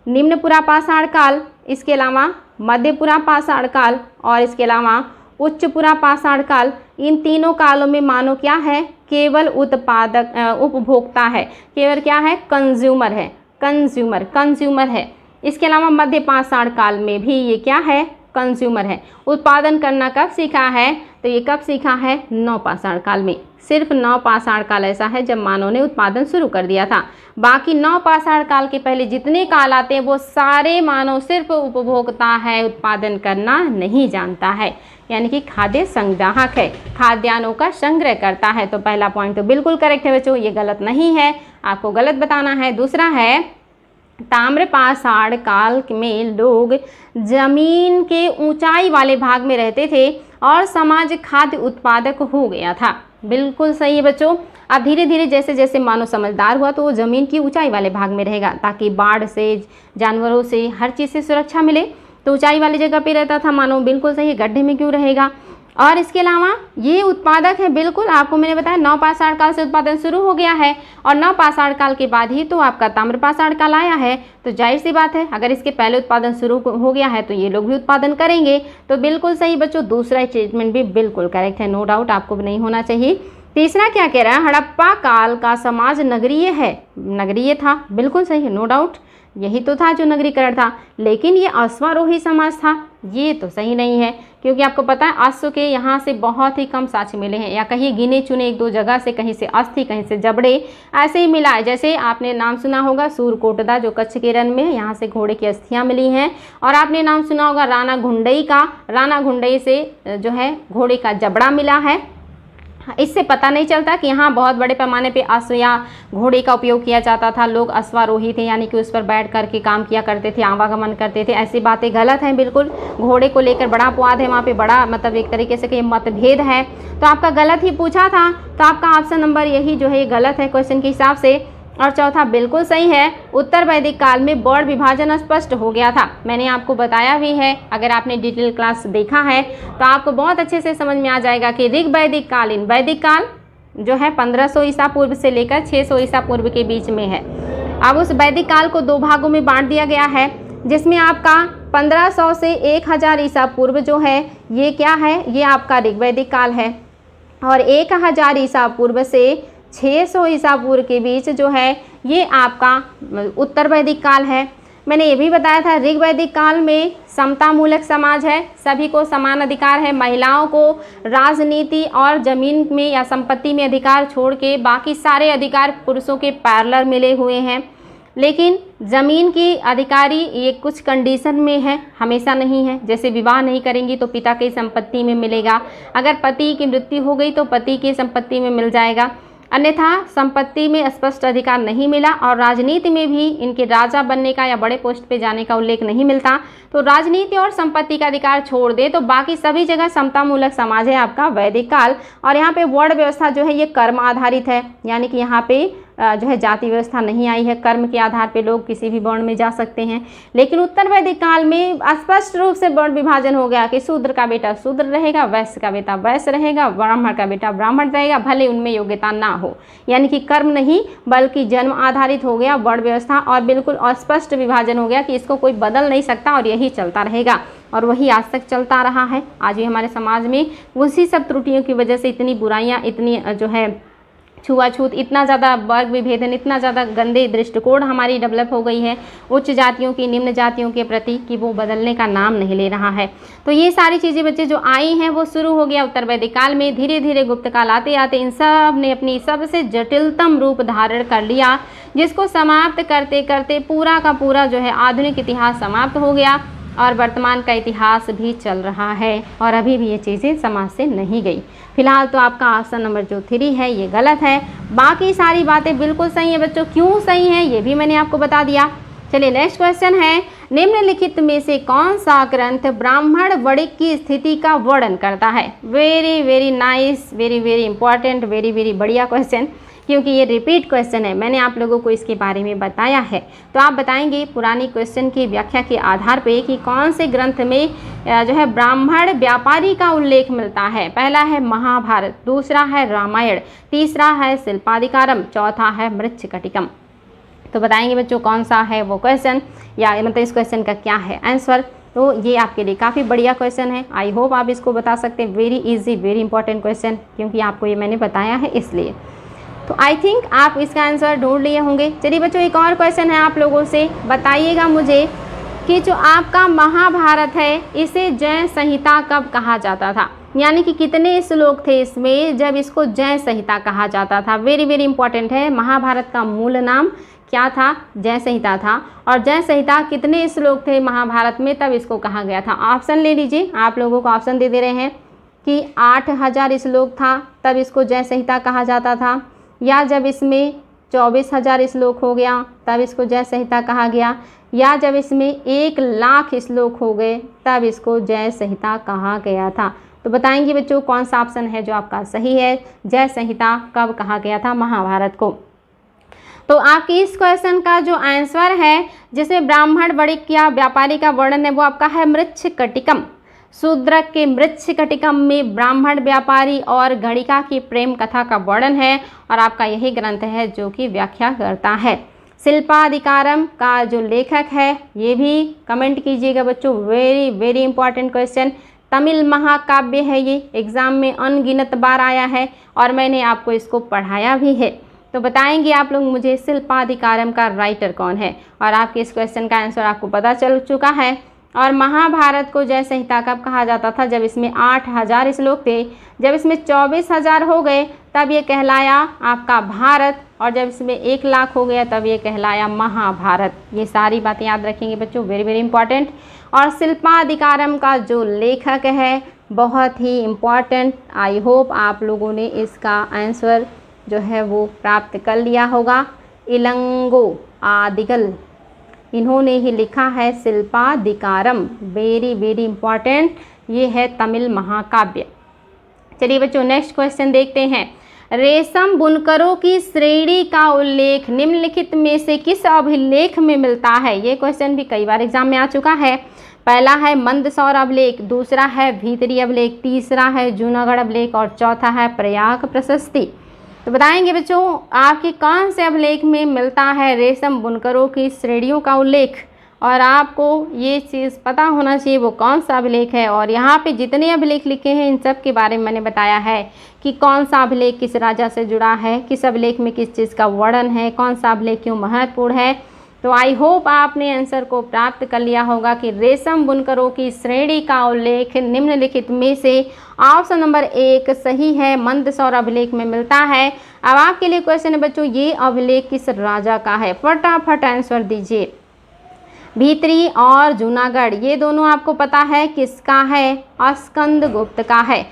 निम्न पुरापाषाण काल, इसके अलावा मध्य पुरापाषाण काल और इसके अलावा उच्च पुरापाषाण काल। इन तीनों कालों में मानव क्या है? केवल उपभोक्ता है, केवल क्या है? कंज्यूमर है, कंज्यूमर है। इसके अलावा मध्य पाषाण काल में भी ये क्या है? कंज्यूमर है। उत्पादन करना कब सीखा है? तो ये कब सीखा है? नवपाषाण काल में। सिर्फ नवपाषाण काल ऐसा है जब मानव ने उत्पादन शुरू कर दिया था। बाकी नवपाषाण काल के पहले जितने काल आते हैं वो सारे मानव सिर्फ उपभोक्ता है, उत्पादन करना नहीं जानता है, यानी कि खाद्य संग्राहक है, खाद्यान्नों का संग्रह करता है। तो पहला पॉइंट तो बिल्कुल करेक्ट है बच्चों, ये गलत नहीं है, आपको गलत बताना है। दूसरा है, ताम्रपाषाण काल में लोग जमीन के ऊंचाई वाले भाग में रहते थे और समाज खाद्य उत्पादक हो गया था। बिल्कुल सही है बच्चों। अब धीरे धीरे जैसे जैसे मानव समझदार हुआ तो वो ज़मीन की ऊंचाई वाले भाग में रहेगा ताकि बाढ़ से, जानवरों से, हर चीज़ से सुरक्षा मिले। तो ऊंचाई वाली जगह पे रहता था मानव। बिल्कुल सही, गड्ढे में क्यों रहेगा? और इसके अलावा ये उत्पादक है। बिल्कुल, आपको मैंने बताया नवपाषाण काल से उत्पादन शुरू हो गया है और नवपाषाण काल के बाद ही तो आपका ताम्रपाषाण काल आया है। तो जाहिर सी बात है अगर इसके पहले उत्पादन शुरू हो गया है तो ये लोग भी उत्पादन करेंगे। तो बिल्कुल सही बच्चों, दूसरा स्टेटमेंट भी बिल्कुल करेक्ट है, नो डाउट, आपको भी नहीं होना चाहिए। तीसरा क्या कह रहा है? हड़प्पा काल का समाज नगरीय है, नगरीय था। बिल्कुल सही है, नो डाउट, यही तो था जो नगरीकरण था। लेकिन ये अश्वारोही समाज था, ये तो सही नहीं है, क्योंकि आपको पता है अश्व के यहाँ से बहुत ही कम साक्ष्य मिले हैं, या कहीं गिने चुने 1-2 जगह से, कहीं से अस्थि, कहीं से जबड़े, ऐसे ही मिला है। जैसे आपने नाम सुना होगा सूरकोटदा जो कच्छ के रण में, यहाँ से घोड़े की अस्थियाँ मिली हैं। और आपने नाम सुना होगा राणा घुंडई का, राणा घुंडई से जो है घोड़े का जबड़ा मिला है। इससे पता नहीं चलता कि यहाँ बहुत बड़े पैमाने पे अश्व या घोड़े का उपयोग किया जाता था। लोग अश्वारोही थे, यानी कि उस पर बैठ करके काम किया करते थे, आवागमन करते थे। ऐसी बातें गलत हैं बिल्कुल। घोड़े को लेकर बड़ा अपवाद है, वहाँ पे बड़ा मतलब एक तरीके से कि मतभेद है। तो आपका गलत ही पूछा था, तो आपका ऑप्शन नंबर यही जो है ये गलत है क्वेश्चन के हिसाब से। और चौथा बिल्कुल सही है, उत्तर वैदिक काल में वर्ण विभाजन स्पष्ट हो गया था। मैंने आपको बताया भी है, अगर आपने डिटेल क्लास देखा है तो आपको बहुत अच्छे से समझ में आ जाएगा कि ऋग वैदिक कालीन, वैदिक काल जो है 1500 ईसा पूर्व से लेकर 600 ईसा पूर्व के बीच में है। अब उस वैदिक काल को 2 भागों में बांट दिया गया है, जिसमें आपका 1500 से 1000 ईसा पूर्व जो है ये क्या है, ये आपका ऋग्वैदिक काल है, और 1000 ईसा पूर्व से 600 ईसा पूर्व के बीच जो है ये आपका उत्तर वैदिक काल है। मैंने ये भी बताया था ऋग्वैदिक काल में समतामूलक समाज है, सभी को समान अधिकार है, महिलाओं को राजनीति और जमीन में या संपत्ति में अधिकार छोड़ के बाकी सारे अधिकार पुरुषों के पैरेलल मिले हुए हैं। लेकिन ज़मीन की अधिकारी ये कुछ कंडीशन में है, हमेशा नहीं है। जैसे विवाह नहीं करेंगी तो पिता की संपत्ति में मिलेगा, अगर पति की मृत्यु हो गई तो पति की संपत्ति में मिल जाएगा, अन्यथा संपत्ति में स्पष्ट अधिकार नहीं मिला। और राजनीति में भी इनके राजा बनने का या बड़े पोस्ट पे जाने का उल्लेख नहीं मिलता। तो राजनीति और संपत्ति का अधिकार छोड़ दे तो बाकी सभी जगह समतामूलक समाज है आपका वैदिक काल। और यहाँ पे वर्ण व्यवस्था जो है ये कर्म आधारित है, यानी कि यहाँ पे जो है जाति व्यवस्था नहीं आई है, कर्म के आधार पे लोग किसी भी वर्ण में जा सकते हैं। लेकिन उत्तर वैदिक काल में स्पष्ट रूप से वर्ण विभाजन हो गया कि शूद्र का बेटा शूद्र रहेगा, वैश्य का बेटा वैश्य रहेगा, ब्राह्मण का बेटा ब्राह्मण रहेगा, भले उनमें योग्यता ना हो। यानी कि कर्म नहीं बल्कि जन्म आधारित हो गया वर्ण व्यवस्था, और बिल्कुल अस्पष्ट विभाजन हो गया कि इसको कोई बदल नहीं सकता और यही चलता रहेगा। और वही आज तक चलता रहा है। आज भी हमारे समाज में उसी सब त्रुटियों की वजह से इतनी बुराइयाँ, इतनी जो है छुआछूत, इतना ज़्यादा वर्ग विभेदन, इतना ज़्यादा गंदे दृष्टिकोण हमारी डेवलप हो गई है उच्च जातियों की निम्न जातियों के प्रति कि वो बदलने का नाम नहीं ले रहा है। तो ये सारी चीज़ें बच्चे जो आई हैं वो शुरू हो गया उत्तर वैदिक काल में। धीरे धीरे गुप्त काल आते आते इन सब ने अपनी सबसे जटिलतम रूप धारण कर लिया, जिसको समाप्त करते करते पूरा का पूरा जो है आधुनिक इतिहास समाप्त हो गया और वर्तमान का इतिहास भी चल रहा है। और अभी भी ये चीज़ें समाज से नहीं गई। फिलहाल तो आपका ऑप्शन नंबर जो 3 है ये गलत है, बाकी सारी बातें बिल्कुल सही है बच्चों। क्यों सही है ये भी मैंने आपको बता दिया। चलिए नेक्स्ट क्वेश्चन है, निम्नलिखित में से कौन सा ग्रंथ ब्राह्मण वणिक की स्थिति का वर्णन करता है। Very very nice, very very important, very very बढ़िया क्वेश्चन, क्योंकि ये रिपीट क्वेश्चन है, मैंने आप लोगों को इसके बारे में बताया है। तो आप बताएंगे पुरानी क्वेश्चन की व्याख्या के आधार पे कि कौन से ग्रंथ में जो है ब्राह्मण व्यापारी का उल्लेख मिलता है। पहला है महाभारत, दूसरा है रामायण, तीसरा है शिल्पाधिकारम, चौथा है मृच्छकटिकम। तो बताएंगे बच्चों कौन सा है वो क्वेश्चन, या मतलब इस क्वेश्चन का क्या है आंसर। तो ये आपके लिए काफ़ी बढ़िया क्वेश्चन है, आई होप आप इसको बता सकते हैं। Very easy, very important question, क्योंकि आपको ये मैंने बताया है इसलिए। तो आई थिंक आप इसका आंसर ढूंढ लिए होंगे। चलिए बच्चों एक और क्वेश्चन है आप लोगों से, बताइएगा मुझे कि जो आपका महाभारत है इसे जय संहिता कब कहा जाता था, यानी कि कितने श्लोक थे इसमें जब इसको जय संहिता कहा जाता था। वेरी वेरी इंपॉर्टेंट है। महाभारत का मूल नाम क्या था, जय संहिता था। और जय संहिता कितने श्लोक थे महाभारत में तब इसको कहा गया था। ऑप्शन ले लीजिए, आप लोगों को ऑप्शन दे रहे हैं कि 8000 श्लोक था तब इसको जय संहिता कहा जाता था, या जब इसमें 24,000 श्लोक हो गया तब इसको जय संहिता कहा गया, या जब इसमें 1,00,000 श्लोक हो गए तब इसको जय संहिता कहा गया था। तो बताएंगे बच्चों कौन सा ऑप्शन है जो आपका सही है, जय संहिता कब कहा गया था महाभारत को। तो आपकी इस क्वेश्चन का जो आंसर है जिसमें ब्राह्मण वणिक या व्यापारी का वर्णन है वो आपका है मृच्छकटिकम। शूद्रक के मृच्छकटिकम में ब्राह्मण व्यापारी और गणिका की प्रेम कथा का वर्णन है, और आपका यही ग्रंथ है जो कि व्याख्या करता है। शिल्पाधिकारम का जो लेखक है ये भी कमेंट कीजिएगा बच्चों। Very very important question, Tamil महाकाव्य है, ये एग्ज़ाम में अनगिनत बार आया है और मैंने आपको इसको पढ़ाया भी है। तो बताएंगे आप लोग मुझे शिल्पाधिकारम का राइटर कौन है, और आपके इस क्वेश्चन का आंसर आपको पता चल चुका है। और महाभारत को जय संहिता कब कहा जाता था, जब इसमें 8000 श्लोक थे। जब इसमें 24,000 हो गए तब ये कहलाया आपका भारत, और जब इसमें 1,00,000 हो गया तब ये कहलाया महाभारत। ये सारी बातें याद रखेंगे बच्चों, वेरी वेरी इंपॉर्टेंट। और शिल्पाधिकारम का जो लेखक है बहुत ही इम्पॉर्टेंट, आई होप आप लोगों ने इसका आंसर जो है वो प्राप्त कर लिया होगा। इलंगो आदिगल, इन्होंने ही लिखा है शिल्पाधिकारम। वेरी वेरी इंपॉर्टेंट, ये है तमिल महाकाव्य। चलिए बच्चों नेक्स्ट क्वेश्चन देखते हैं। रेशम बुनकरों की श्रेणी का उल्लेख निम्नलिखित में से किस अभिलेख में मिलता है। ये क्वेश्चन भी कई बार एग्जाम में आ चुका है। पहला है मंदसौर अभिलेख, दूसरा है भीतरी अभिलेख, तीसरा है जूनागढ़ अभिलेख और चौथा है प्रयाग प्रशस्ति। तो बताएंगे बच्चों आपके कौन से अभिलेख में मिलता है रेशम बुनकरों की श्रेणियों का उल्लेख, और आपको ये चीज़ पता होना चाहिए वो कौन सा अभिलेख है। और यहाँ पे जितने अभिलेख लिखे हैं इन सब के बारे में मैंने बताया है कि कौन सा अभिलेख किस राजा से जुड़ा है, किस अभिलेख में किस चीज़ का वर्णन है, कौन सा अभिलेख क्यों महत्वपूर्ण है। तो आई होप आपने आंसर को प्राप्त कर लिया होगा कि रेशम बुनकरों की श्रेणी का उल्लेख निम्नलिखित में से ऑप्शन नंबर 1 सही है, मंदसौर अभिलेख में मिलता है। अब आपके लिए क्वेश्चन है बच्चों, ये अभिलेख किस राजा का है, फटाफट आंसर दीजिए। भीतरी और जूनागढ़ ये दोनों आपको पता है किसका है, स्कंदगुप्त का है,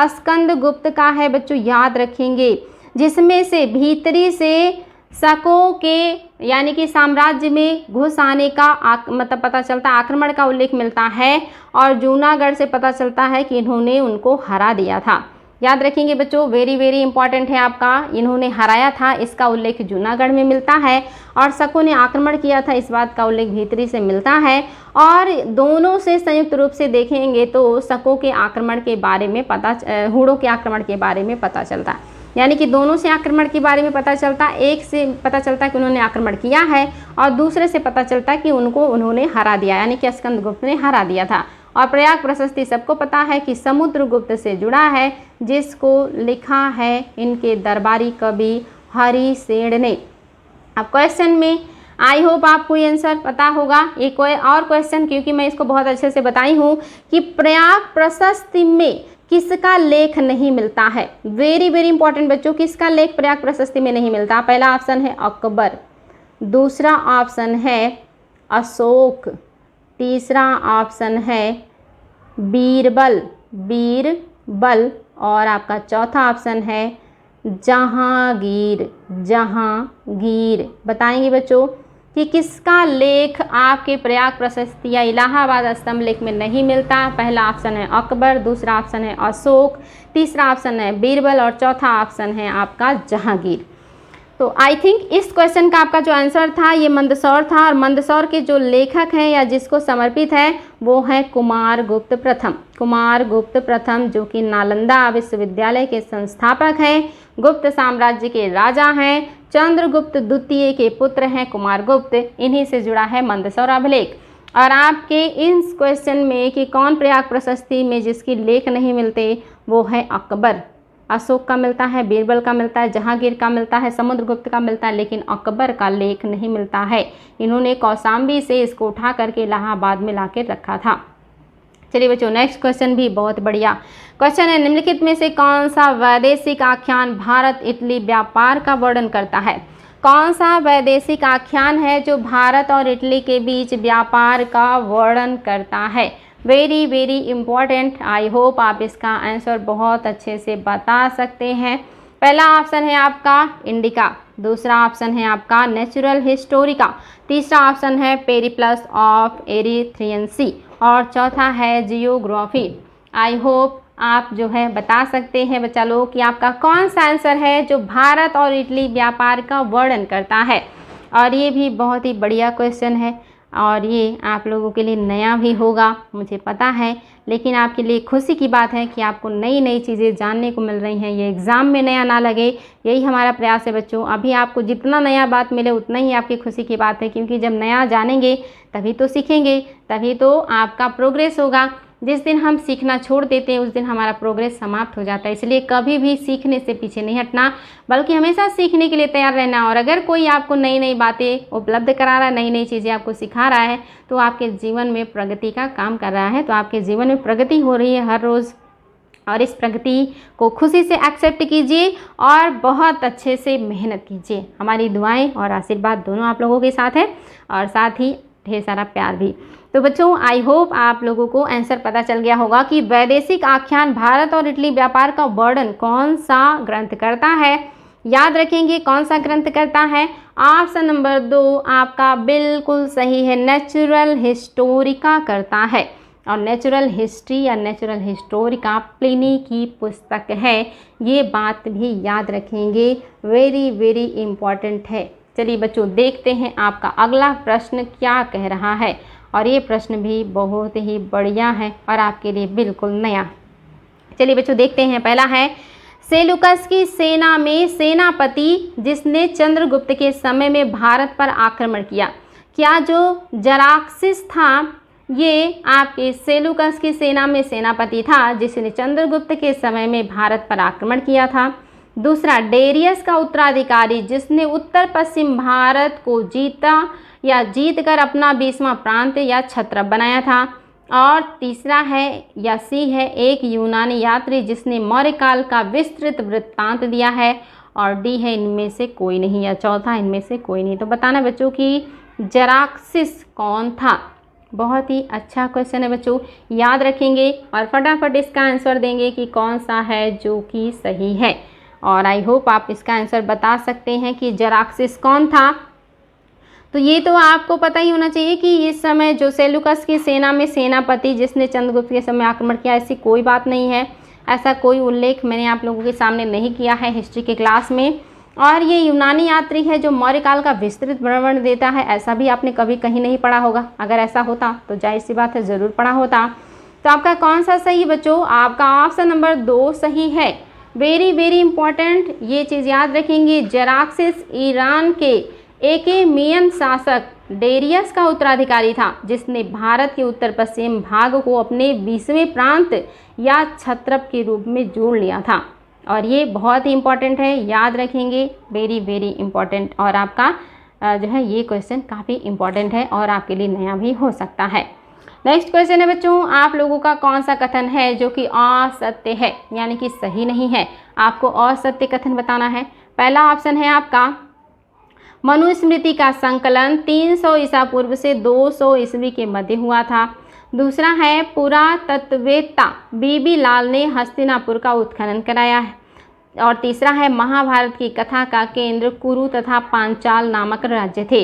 स्कंदगुप्त का है बच्चों, याद रखेंगे। जिसमें से भीतरी से शकों के यानी कि साम्राज्य में घुस आने का मतलब पता चलता, आक्रमण का उल्लेख मिलता है, और जूनागढ़ से पता चलता है कि इन्होंने उनको हरा दिया था। याद रखेंगे बच्चों, वेरी वेरी इंपॉर्टेंट है आपका, इन्होंने हराया था इसका उल्लेख जूनागढ़ में मिलता है, और शकों ने आक्रमण किया था इस बात का उल्लेख भीतरी से मिलता है। और दोनों से संयुक्त रूप से देखेंगे तो शकों के आक्रमण के बारे में हूणों के आक्रमण के बारे में पता चलता है, यानी कि दोनों से आक्रमण के बारे में पता चलता, एक से पता चलता कि उन्होंने आक्रमण किया है, और दूसरे से पता चलता कि उन्होंने हरा दिया, यानी कि स्कंदगुप्त ने हरा दिया था। और प्रयाग प्रशस्ति सबको पता है कि समुद्रगुप्त से जुड़ा है, जिसको लिखा है इनके दरबारी कवि हरिसेन ने। अब क्वेश्चन में आई होप आपको ये आंसर पता होगा। एक और क्वेश्चन, क्योंकि मैं इसको बहुत अच्छे से बताई हूँ कि प्रयाग प्रशस्ति में किसका लेख नहीं मिलता है। वेरी वेरी इंपॉर्टेंट बच्चों, किसका लेख प्रयाग प्रशस्ति में नहीं मिलता। पहला ऑप्शन है अकबर, दूसरा ऑप्शन है अशोक, तीसरा ऑप्शन है बीरबल, और आपका चौथा ऑप्शन है जहांगीर। बताएंगे बच्चों कि किसका लेख आपके प्रयाग प्रशस्ति या इलाहाबाद स्तंभ लेख में नहीं मिलता। पहला ऑप्शन है अकबर, दूसरा ऑप्शन है अशोक, तीसरा ऑप्शन है बीरबल, और चौथा ऑप्शन है आपका जहांगीर। तो आई थिंक इस क्वेश्चन का आपका जो आंसर था ये मंदसौर था, और मंदसौर के जो लेखक हैं या जिसको समर्पित है वो है कुमारगुप्त प्रथम, जो कि नालंदा विश्वविद्यालय के संस्थापक हैं, गुप्त साम्राज्य के राजा हैं, चंद्रगुप्त द्वितीय के पुत्र हैं कुमारगुप्त, इन्हीं से जुड़ा है मंदसौर अभिलेख। और आपके इस क्वेश्चन में कि कौन प्रयाग प्रशस्ति में जिसकी लेख नहीं मिलते, वो है अकबर। अशोक का मिलता है, बीरबल का मिलता है, जहांगीर का मिलता है, समुद्रगुप्त का मिलता है, लेकिन अकबर का लेख नहीं मिलता है। इन्होंने कौशाम्बी से इसको उठा करके इलाहाबाद में लाकर रखा था। चलिए बच्चों, नेक्स्ट क्वेश्चन भी बहुत बढ़िया क्वेश्चन है। निम्नलिखित में से कौन सा वैदेशिक आख्यान भारत इटली व्यापार का वर्णन करता है। कौन सा वैदेशिक आख्यान है जो भारत और इटली के बीच व्यापार का वर्णन करता है। Very very important, I hope आप इसका आंसर बहुत अच्छे से बता सकते हैं। पहला ऑप्शन है आपका इंडिका, दूसरा ऑप्शन है आपका नेचुरल हिस्टोरिका, तीसरा ऑप्शन है पेरिप्लस ऑफ एरिथ्रियन सी, और चौथा है जियोग्राफी। आई होप आप जो है बता सकते हैं बच्चा लोग कि आपका कौन सा आंसर है जो भारत और इटली व्यापार का वर्णन करता है। और ये भी बहुत ही बढ़िया क्वेश्चन है, और ये आप लोगों के लिए नया भी होगा मुझे पता है, लेकिन आपके लिए खुशी की बात है कि आपको नई नई चीज़ें जानने को मिल रही हैं। ये एग्ज़ाम में नया ना लगे, यही हमारा प्रयास है बच्चों। अभी आपको जितना नया बात मिले उतना ही आपकी खुशी की बात है, क्योंकि जब नया जानेंगे तभी तो सीखेंगे, तभी तो आपका प्रोग्रेस होगा। जिस दिन हम सीखना छोड़ देते हैं उस दिन हमारा प्रोग्रेस समाप्त हो जाता है। इसलिए कभी भी सीखने से पीछे नहीं हटना, बल्कि हमेशा सीखने के लिए तैयार रहना। और अगर कोई आपको नई नई बातें उपलब्ध करा रहा है, नई नई चीज़ें आपको सिखा रहा है, तो आपके जीवन में प्रगति का काम कर रहा है। तो आपके जीवन में प्रगति हो रही है हर रोज़, और इस प्रगति को खुशी से एक्सेप्ट कीजिए और बहुत अच्छे से मेहनत कीजिए। हमारी दुआएं और आशीर्वाद दोनों आप लोगों के साथ है, और साथ ही ढेर सारा प्यार भी। तो बच्चों, आई होप आप लोगों को आंसर पता चल गया होगा कि वैदेशिक आख्यान भारत और इटली व्यापार का वर्णन कौन सा ग्रंथ करता है। याद रखेंगे कौन सा ग्रंथ करता है। ऑप्शन नंबर 2 आपका बिल्कुल सही है, नेचुरल हिस्टोरिका करता है। और नेचुरल हिस्ट्री या नेचुरल हिस्टोरिका प्लिनी की पुस्तक है, ये बात भी याद रखेंगे, वेरी वेरी इम्पॉर्टेंट है। चलिए बच्चों, देखते हैं आपका अगला प्रश्न क्या कह रहा है, और ये प्रश्न भी बहुत ही बढ़िया है और आपके लिए बिल्कुल नया। चलिए बच्चों, देखते हैं। पहला है, सेलुकस की सेना में सेनापति जिसने चंद्रगुप्त के समय में भारत पर आक्रमण किया। क्या जो जराक्सिस था ये आपके सेलुकस की सेना में सेनापति था जिसने चंद्रगुप्त के समय में भारत पर आक्रमण किया था। दूसरा, डेरियस का उत्तराधिकारी जिसने उत्तर पश्चिम भारत को जीता या जीतकर अपना 20वां प्रांत या छत्रप बनाया था। और तीसरा है या सी है, एक यूनानी यात्री जिसने मौर्य काल का विस्तृत वृत्तांत दिया है। और डी है, इनमें से कोई नहीं, या चौथा इनमें से कोई नहीं। तो बताना बच्चों कि जराक्सिस कौन था। बहुत ही अच्छा क्वेश्चन है बच्चों, याद रखेंगे और फटाफट इसका आंसर देंगे कि कौन सा है जो कि सही है। और आई होप आप इसका आंसर बता सकते हैं कि जराक्सिस कौन था। तो ये तो आपको पता ही होना चाहिए कि इस समय जो सेलुकस की सेना में सेनापति जिसने चंद्रगुप्त के समय आक्रमण किया, ऐसी कोई बात नहीं है, ऐसा कोई उल्लेख मैंने आप लोगों के सामने नहीं किया है हिस्ट्री के क्लास में। और ये यूनानी यात्री है जो मौर्य काल का विस्तृत वर्णन देता है, ऐसा भी आपने कभी कहीं नहीं पढ़ा होगा। अगर ऐसा होता तो जाहिर सी बात है ज़रूर पढ़ा होता। तो आपका कौन सा सही बच्चों, आपका ऑप्शन नंबर 2 सही है। वेरी वेरी इंपॉर्टेंट, ये चीज़ याद रखेंगे। जराक्सिस ईरान के एकेमियन शासक डेरियस का उत्तराधिकारी था जिसने भारत के उत्तर पश्चिम भाग को अपने 20वें प्रांत या छत्रप के रूप में जोड़ लिया था। और ये बहुत ही इंपॉर्टेंट है, याद रखेंगे, वेरी वेरी इंपॉर्टेंट। और आपका जो है ये क्वेश्चन काफ़ी इंपॉर्टेंट है और आपके लिए नया भी हो सकता है। नेक्स्ट क्वेश्चन है बच्चों, आप लोगों का कौन सा कथन है जो कि असत्य है, यानी कि सही नहीं है। आपको असत्य कथन बताना है। पहला ऑप्शन है आपका, मनुस्मृति का संकलन 300 ईसा पूर्व से 200 ईस्वी के मध्य हुआ था। दूसरा है, पुरातत्ववेत्ता बीबी लाल ने हस्तिनापुर का उत्खनन कराया है। और तीसरा है, महाभारत की कथा का केंद्र कुरु तथा पांचाल नामक राज्य थे।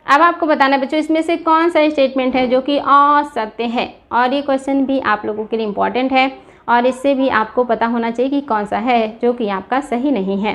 अब आपको बताना है बच्चों इसमें से कौन सा स्टेटमेंट है जो कि असत्य है। और ये क्वेश्चन भी आप लोगों के लिए इम्पॉर्टेंट है और इससे भी आपको पता होना चाहिए कि कौन सा है जो कि आपका सही नहीं है।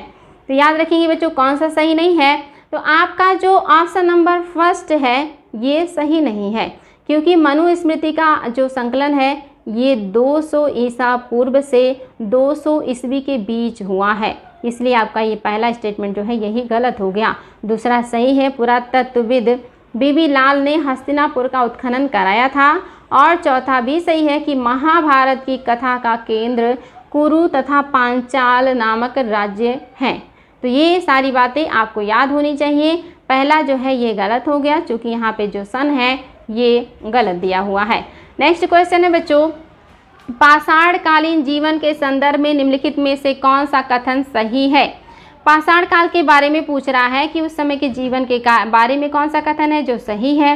तो याद रखेंगे बच्चों कौन सा सही नहीं है। तो आपका जो ऑप्शन नंबर फर्स्ट है ये सही नहीं है, क्योंकि मनुस्मृति का जो संकलन है ये 200 ईसा पूर्व से 200 ईस्वी के बीच हुआ है, इसलिए आपका ये पहला स्टेटमेंट जो है यही गलत हो गया। दूसरा सही है, पुरातत्वविद बीबी लाल ने हस्तिनापुर का उत्खनन कराया था। और चौथा भी सही है कि महाभारत की कथा का केंद्र कुरु तथा पांचाल नामक राज्य हैं। तो ये सारी बातें आपको याद होनी चाहिए। पहला जो है ये गलत हो गया क्योंकि यहाँ पे जो सन है ये गलत दिया हुआ है। नेक्स्ट क्वेश्चन है बच्चों, पाषाण कालीन जीवन के संदर्भ में निम्नलिखित में से कौन सा कथन सही है। पाषाण काल के बारे में पूछ रहा है कि उस समय के जीवन के बारे में कौन सा कथन है जो सही है।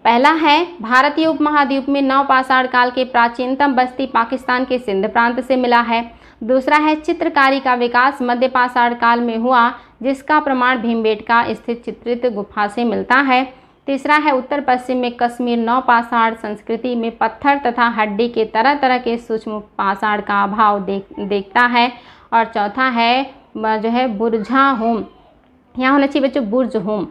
पहला है, भारतीय उपमहाद्वीप में नवपाषाण काल के प्राचीनतम बस्ती पाकिस्तान के सिंध प्रांत से मिला है। दूसरा है, चित्रकारी का विकास मध्य पाषाण काल में हुआ जिसका प्रमाण भीमबेटका स्थित चित्रित गुफा से मिलता है। तीसरा है, उत्तर पश्चिम में कश्मीर नवपाषाण संस्कृति में पत्थर तथा हड्डी के तरह तरह के सूक्ष्म पाषाण का अभाव देखता है। और चौथा है जो है बुरझा होम, यहाँ होना चाहिए बच्चों बुर्ज होम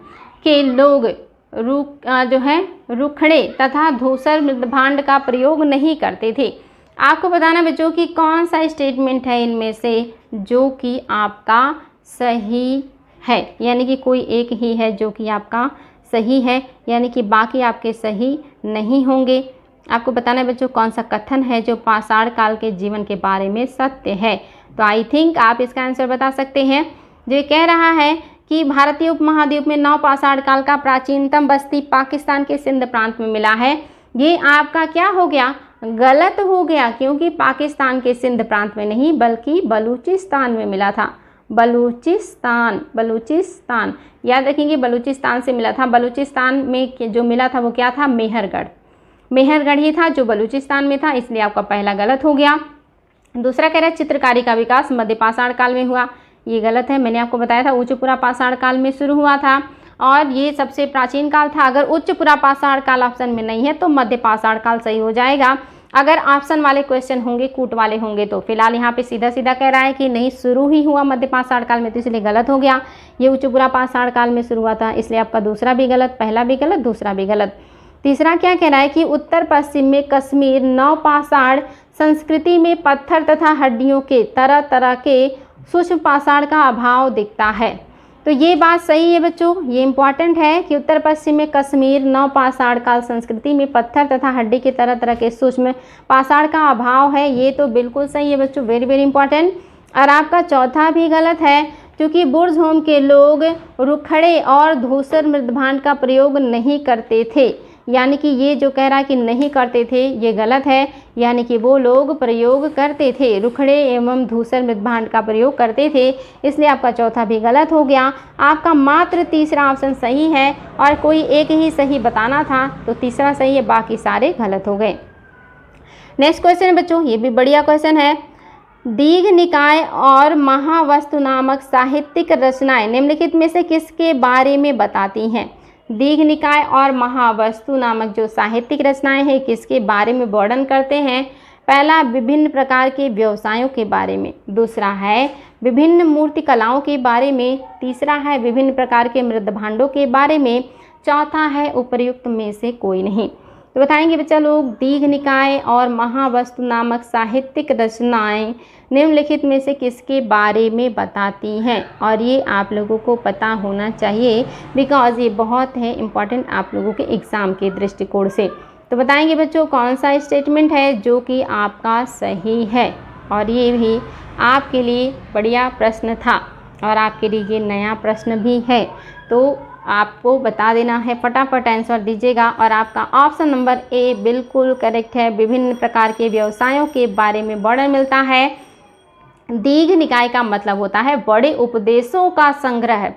के लोग जो है रुखड़े तथा धूसर मृदभांड का प्रयोग नहीं करते थे। आपको बताना बच्चों कि कौन सा स्टेटमेंट है इनमें से जो कि आपका सही है, यानी कि कोई एक ही है जो कि आपका सही है, यानी कि बाकी आपके सही नहीं होंगे। आपको बताना है बच्चों कौन सा कथन है जो पाषाण काल के जीवन के बारे में सत्य है। तो आई थिंक आप इसका आंसर बता सकते हैं। जो कह रहा है कि भारतीय उपमहाद्वीप में नवपाषाण काल का प्राचीनतम बस्ती पाकिस्तान के सिंध प्रांत में मिला है, ये आपका क्या हो गया, गलत हो गया, क्योंकि पाकिस्तान के सिंध प्रांत में नहीं बल्कि बलूचिस्तान में मिला था। बलूचिस्तान याद रखेंगे, बलूचिस्तान से मिला था। बलूचिस्तान में जो मिला था वो क्या था, मेहरगढ़ ही था जो बलूचिस्तान में था, इसलिए आपका पहला गलत हो गया। दूसरा कह रहा है चित्रकारी का विकास मध्य पाषाण काल में हुआ, ये गलत है। मैंने आपको बताया था उच्च पुरा पाषाण काल में शुरू हुआ था और ये सबसे प्राचीन काल था। अगर उच्च पुरा पाषाण काल ऑप्शन में नहीं है तो मध्य पाषाण काल सही हो जाएगा। अगर ऑप्शन वाले क्वेश्चन होंगे, कूट वाले होंगे, तो फिलहाल यहाँ पे सीधा सीधा कह रहा है कि नहीं शुरू ही हुआ मध्य पाषाण काल में, तो इसलिए गलत हो गया। ये उच्च पुरा पाषाण काल में शुरू हुआ था, इसलिए आपका दूसरा भी गलत, पहला भी गलत, दूसरा भी गलत। तीसरा क्या कह रहा है कि उत्तर पश्चिम में कश्मीर नवपाषाण संस्कृति में पत्थर तथा हड्डियों के तरह तरह के सूक्ष्म पाषाण का अभाव दिखता है। तो ये बात सही है बच्चों, ये इम्पॉर्टेंट है कि उत्तर पश्चिम में कश्मीर नवपाषाण काल संस्कृति में पत्थर तथा हड्डी के तरह तरह के सूक्ष्म पाषाण का अभाव है। ये तो बिल्कुल सही है बच्चों, वेरी वेरी इंपॉर्टेंट। और आपका चौथा भी गलत है, क्योंकि बुर्ज़होम के लोग रुखड़े और धूसर मृदभांड का प्रयोग नहीं करते थे। यानी कि ये जो कह रहा है कि नहीं करते थे, ये गलत है। यानी कि वो लोग प्रयोग करते थे, रुखड़े एवं धूसर मृदभांड का प्रयोग करते थे। इसलिए आपका चौथा भी गलत हो गया। आपका मात्र तीसरा ऑप्शन सही है और कोई एक ही सही बताना था, तो तीसरा सही है, बाकी सारे गलत हो गए। नेक्स्ट क्वेश्चन है बच्चों, ये भी बढ़िया क्वेश्चन है। दीघ निकाय और महावस्तु नामक साहित्यिक रचनाएं निम्नलिखित में से किसके बारे में बताती हैं? दीघ निकाय और महावस्तु नामक जो साहित्यिक रचनाएं हैं किसके बारे में वर्णन करते हैं? पहला, विभिन्न प्रकार के व्यवसायों के बारे में। दूसरा है विभिन्न मूर्ति कलाओं के बारे में। तीसरा है विभिन्न प्रकार के मृदभांडों के बारे में। चौथा है उपर्युक्त में से कोई नहीं। तो बताएंगे बच्चा लोग, दीघ निकाय और महावस्तु नामक साहित्यिक रचनाएं निम्नलिखित में से किसके बारे में बताती हैं? और ये आप लोगों को पता होना चाहिए, बिकॉज ये बहुत है इम्पॉर्टेंट आप लोगों के एग्ज़ाम के दृष्टिकोण से। तो बताएंगे बच्चों कौन सा स्टेटमेंट है जो कि आपका सही है। और ये भी आपके लिए बढ़िया प्रश्न था और आपके लिए ये नया प्रश्न भी है, तो आपको बता देना है, फटाफट आंसर दीजिएगा। और आपका ऑप्शन नंबर ए बिल्कुल करेक्ट है। विभिन्न प्रकार के व्यवसायों के बारे में वर्णन मिलता है। दीघ निकाय का मतलब होता है बड़े उपदेशों का संग्रह।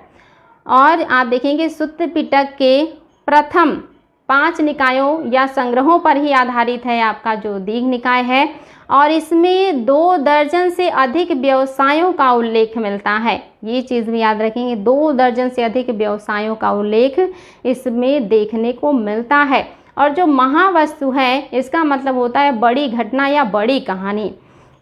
और आप देखेंगे सूत्र पिटक के प्रथम 5 निकायों या संग्रहों पर ही आधारित है आपका जो दीघ निकाय है। और इसमें 2 दर्जन से अधिक व्यवसायों का उल्लेख मिलता है। ये चीज़ भी याद रखेंगे, 2 दर्जन से अधिक व्यवसायों का उल्लेख इसमें देखने को मिलता है। और जो महावस्तु है इसका मतलब होता है बड़ी घटना या बड़ी कहानी।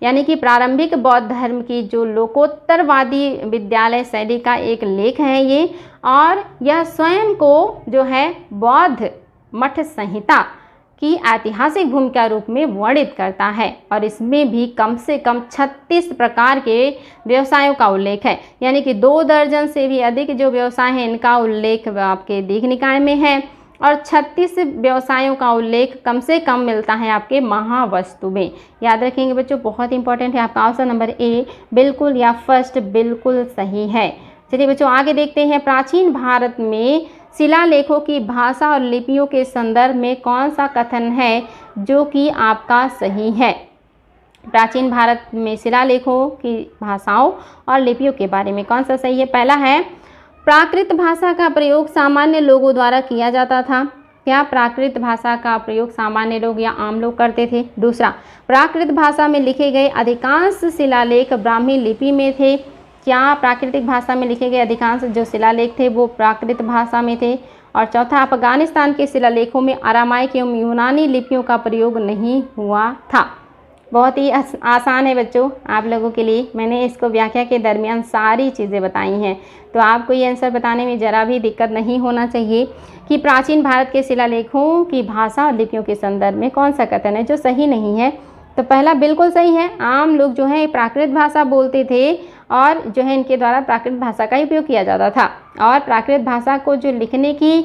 यानी कि प्रारंभिक बौद्ध धर्म की जो लोकोत्तरवादी विद्यालय शैली का एक लेख है ये। और यह स्वयं को जो है बौद्ध मठ संहिता की ऐतिहासिक भूमिका रूप में वर्णित करता है। और इसमें भी कम से कम 36 प्रकार के व्यवसायों का उल्लेख है। यानी कि 2 दर्जन से भी अधिक जो व्यवसाय हैं इनका उल्लेख आपके दीघ निकाय में है। और 36 व्यवसायों का उल्लेख कम से कम मिलता है आपके महावस्तु में। याद रखेंगे बच्चों, बहुत इंपॉर्टेंट है। आपका ऑप्शन नंबर ए बिल्कुल या फर्स्ट बिल्कुल सही है। चलिए बच्चों आगे देखते हैं। प्राचीन भारत में शिलालेखों की भाषा और लिपियों के संदर्भ में कौन सा कथन है जो कि आपका सही है? प्राचीन भारत में शिलालेखों की भाषाओं और लिपियों के बारे में कौन सा सही है? पहला है प्राकृत भाषा का प्रयोग सामान्य लोगों द्वारा किया जाता था। क्या प्राकृत भाषा का प्रयोग सामान्य लोग या आम लोग करते थे? दूसरा, प्राकृत भाषा में लिखे गए अधिकांश शिलालेख ब्राह्मी लिपि में थे। क्या प्राकृतिक भाषा में लिखे गए अधिकांश जो शिलालेख थे वो प्राकृत भाषा में थे? और चौथा, अफगानिस्तान के शिलालेखों में अरामाइक एवं यूनानी लिपियों का प्रयोग नहीं हुआ था। बहुत ही आसान है बच्चों आप लोगों के लिए। मैंने इसको व्याख्या के दरमियान सारी चीज़ें बताई हैं, तो आपको ये आंसर बताने में ज़रा भी दिक्कत नहीं होना चाहिए कि प्राचीन भारत के शिलालेखों की भाषा और लिपियों के संदर्भ में कौन सा कथन है जो सही नहीं है। तो पहला बिल्कुल सही है। आम लोग जो है प्राकृत भाषा बोलते थे और जो है इनके द्वारा प्राकृत भाषा का ही उपयोग किया जाता था। और प्राकृत भाषा को जो लिखने की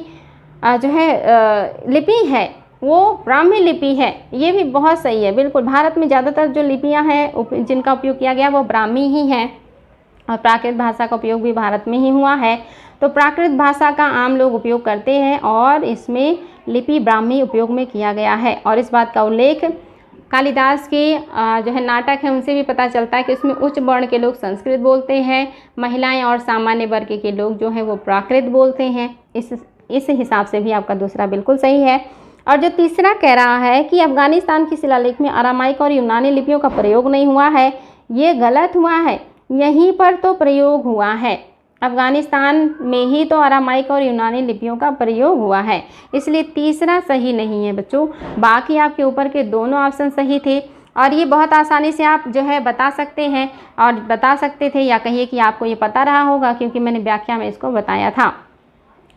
जो है लिपि है वो ब्राह्मी लिपि है। ये भी बहुत सही है, बिल्कुल। भारत में ज़्यादातर जो लिपियां हैं जिनका उपयोग किया गया वो ब्राह्मी ही हैं और प्राकृत भाषा का उपयोग भी भारत में ही हुआ है। तो प्राकृत भाषा का आम लोग उपयोग करते हैं और इसमें लिपि ब्राह्मी उपयोग में किया गया है। और इस बात का उल्लेख कालिदास के जो है नाटक है उनसे भी पता चलता है कि उसमें उच्च वर्ण के लोग संस्कृत बोलते हैं, महिलाएं और सामान्य वर्ग के लोग जो है वो प्राकृत बोलते हैं। इस हिसाब से भी आपका दूसरा बिल्कुल सही है। और जो तीसरा कह रहा है कि अफगानिस्तान की शिलालेख में अरामाइक और यूनानी लिपियों का प्रयोग नहीं हुआ है, ये गलत हुआ है। यहीं पर तो प्रयोग हुआ है, अफगानिस्तान में ही तो अरामाइक और यूनानी लिपियों का प्रयोग हुआ है, इसलिए तीसरा सही नहीं है बच्चों। बाकी आपके ऊपर के दोनों ऑप्शन सही थे और ये बहुत आसानी से आप जो है बता सकते हैं और बता सकते थे, या कहिए कि आपको ये पता रहा होगा क्योंकि मैंने व्याख्या में इसको बताया था।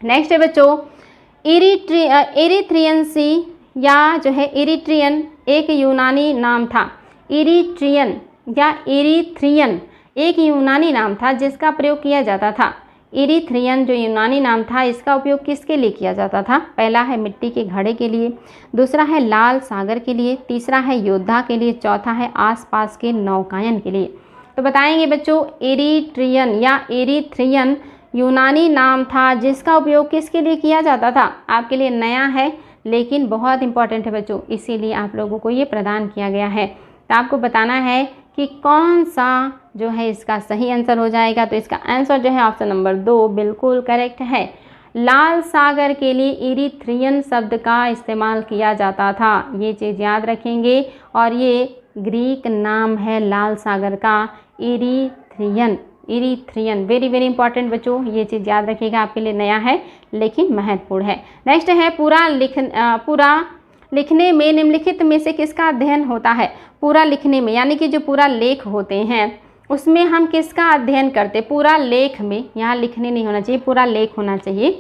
नेक्स्ट है बच्चों, इरिथ्रियन सी या जो है इरिट्रियन एक यूनानी नाम था। इरिट्रियन या इरिथ्रियन एक यूनानी नाम था जिसका प्रयोग किया जाता था। इरिथ्रियन जो यूनानी नाम था इसका उपयोग किसके लिए किया जाता था? पहला है मिट्टी के घड़े के लिए, दूसरा है लाल सागर के लिए, तीसरा है योद्धा के लिए, चौथा है आसपास के नौकायन के लिए। तो बताएंगे बच्चों, इरिट्रियन या इरिथ्रियन यूनानी नाम था जिसका उपयोग किसके लिए किया जाता था? आपके लिए नया है लेकिन बहुत इंपॉर्टेंट है बच्चों, इसीलिए आप लोगों को ये प्रदान किया गया है। तो आपको बताना है कि कौन सा जो है इसका सही आंसर हो जाएगा। तो इसका आंसर जो है ऑप्शन नंबर 2 बिल्कुल करेक्ट है। लाल सागर के लिए इरिथ्रियन शब्द का इस्तेमाल किया जाता था, ये चीज़ याद रखेंगे। और ये ग्रीक नाम है लाल सागर का, Erythraean. Erythraean very very important बच्चों, ये चीज़ याद रखिएगा, आपके लिए नया है लेकिन महत्वपूर्ण है। नेक्स्ट है पूरा लिखने में निम्नलिखित में से किसका अध्ययन होता है? पूरा लिखने में यानी कि जो पूरा लेख होते हैं उसमें हम किसका अध्ययन करते? पूरा लेख में, यहाँ लिखने नहीं होना चाहिए, पूरा लेख होना चाहिए।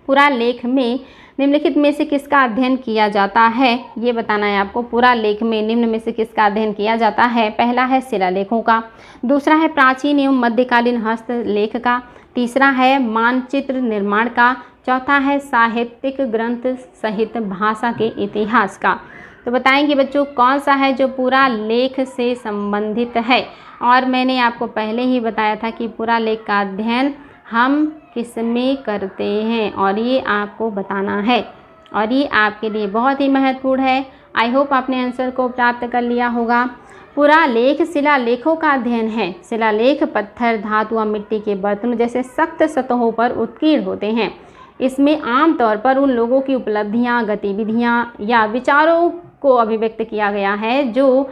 पूरा लेख में निम्नलिखित में से किसका अध्ययन किया जाता है, ये बताना है आपको। पूरा लेख में निम्न में से किसका अध्ययन किया जाता है? पहला है शिलालेखों का, दूसरा है प्राचीन एवं मध्यकालीन हस्तलेख का, तीसरा है मानचित्र निर्माण का, चौथा है साहित्यिक ग्रंथ सहित भाषा के इतिहास का। तो बताएंगे बच्चों कौन सा है जो पूरा लेख से संबंधित है। और मैंने आपको पहले ही बताया था कि पूरा लेख का अध्ययन हम किस में करते हैं और ये आपको बताना है और ये आपके लिए बहुत ही महत्वपूर्ण है। आई होप आपने आंसर को प्राप्त कर लिया होगा। पूरा लेख शिलालेखों का अध्ययन है। शिलालेख पत्थर, धातु व मिट्टी के बर्तनों जैसे सख्त सतहों पर उत्कीर्ण होते हैं। इसमें आमतौर पर उन लोगों की उपलब्धियां, गतिविधियां या विचारों को अभिव्यक्त किया गया है जो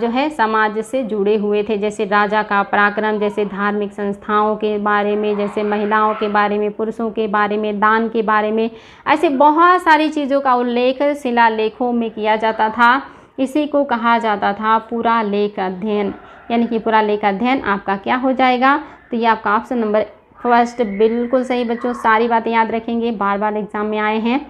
है समाज से जुड़े हुए थे, जैसे राजा का पराक्रम, जैसे धार्मिक संस्थाओं के बारे में, जैसे महिलाओं के बारे में, पुरुषों के बारे में, दान के बारे में, ऐसे बहुत सारी चीज़ों का उल्लेख शिलालेखों में किया जाता था। इसी को कहा जाता था पूरा लेख अध्ययन, यानी कि पूरा लेख अध्ययन आपका क्या हो जाएगा? तो ये आपका ऑप्शन नंबर फर्स्ट बिल्कुल सही बच्चों, सारी बातें याद रखेंगे, बार बार एग्जाम में आए हैं।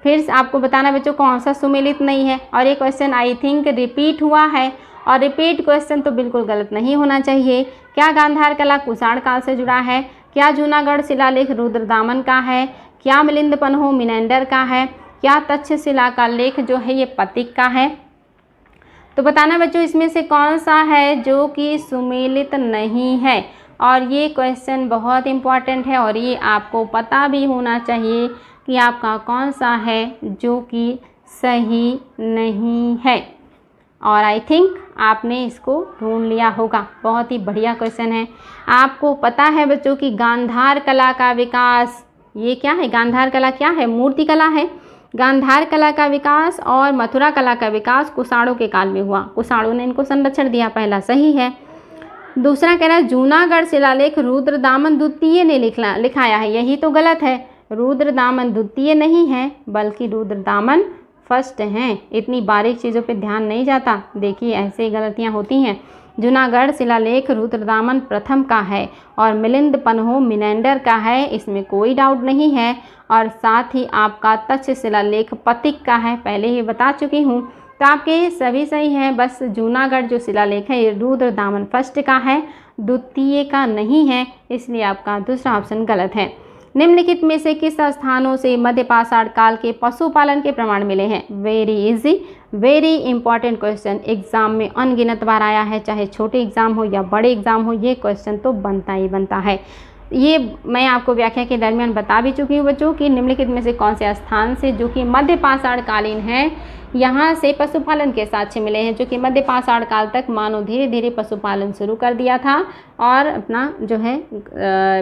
फिर आपको बताना बच्चों कौन सा सुमेलित नहीं है। और ये क्वेश्चन आई थिंक रिपीट हुआ है और रिपीट क्वेश्चन तो बिल्कुल गलत नहीं होना चाहिए। क्या गांधार कला कुषाण काल से जुड़ा है? क्या जूनागढ़ शिलालेख रुद्रदामन का है? क्या मिलिंद पन्हो मिनेंडर का है? क्या तक्षशिला का लेख जो है ये पतिक का है? तो बताना बच्चों इसमें से कौन सा है जो कि सुमेलित नहीं है। और ये क्वेश्चन बहुत इम्पॉर्टेंट है और ये आपको पता भी होना चाहिए कि आपका कौन सा है जो कि सही नहीं है। और आई थिंक आपने इसको ढूंढ लिया होगा। बहुत ही बढ़िया क्वेश्चन है। आपको पता है बच्चों कि गांधार कला का विकास, ये क्या है? गांधार कला क्या है? मूर्ति कला है। गांधार कला का विकास और मथुरा कला का विकास कुषाणों के काल में हुआ। कुषाणों ने इनको संरक्षण दिया, पहला सही है। दूसरा कह रहा है जूनागढ़ शिलालेख रुद्रदामन द्वितीय ने लिखाया है, यही तो गलत है। रुद्रदामन द्वितीय नहीं है बल्कि रुद्रदामन फर्स्ट हैं। इतनी बारीक चीज़ों पे ध्यान नहीं जाता, देखिए ऐसे ही गलतियाँ होती हैं। जूनागढ़ शिलालेख रुद्रदामन प्रथम का है और मिलिंद पन्हो मिनेंडर का है, इसमें कोई डाउट नहीं है। और साथ ही आपका तक्षशिला लेख पतिक का है, पहले ही बता चुकी हूँ। तो आपके सभी सही हैं, बस जूनागढ़ जो शिलालेख है ये रुद्रदामन फर्स्ट का है, द्वितीय का नहीं है, इसलिए आपका दूसरा ऑप्शन गलत है। निम्नलिखित में से किस स्थानों से मध्य पाषाण काल के पशुपालन के प्रमाण मिले हैं? Very easy, very important question, exam में अनगिनत बार आया है, चाहे छोटे एग्जाम हो या बड़े एग्जाम हो, ये क्वेश्चन तो बनता ही बनता है। ये मैं आपको व्याख्या के दरमियान बता भी चुकी हूँ बच्चों कि निम्नलिखित में से कौन से स्थान से जो कि मध्य पाषाण कालीन है, यहाँ से पशुपालन के साक्ष्य मिले हैं, जो कि मध्य पाषाण काल तक मानव धीरे धीरे पशुपालन शुरू कर दिया था और अपना जो है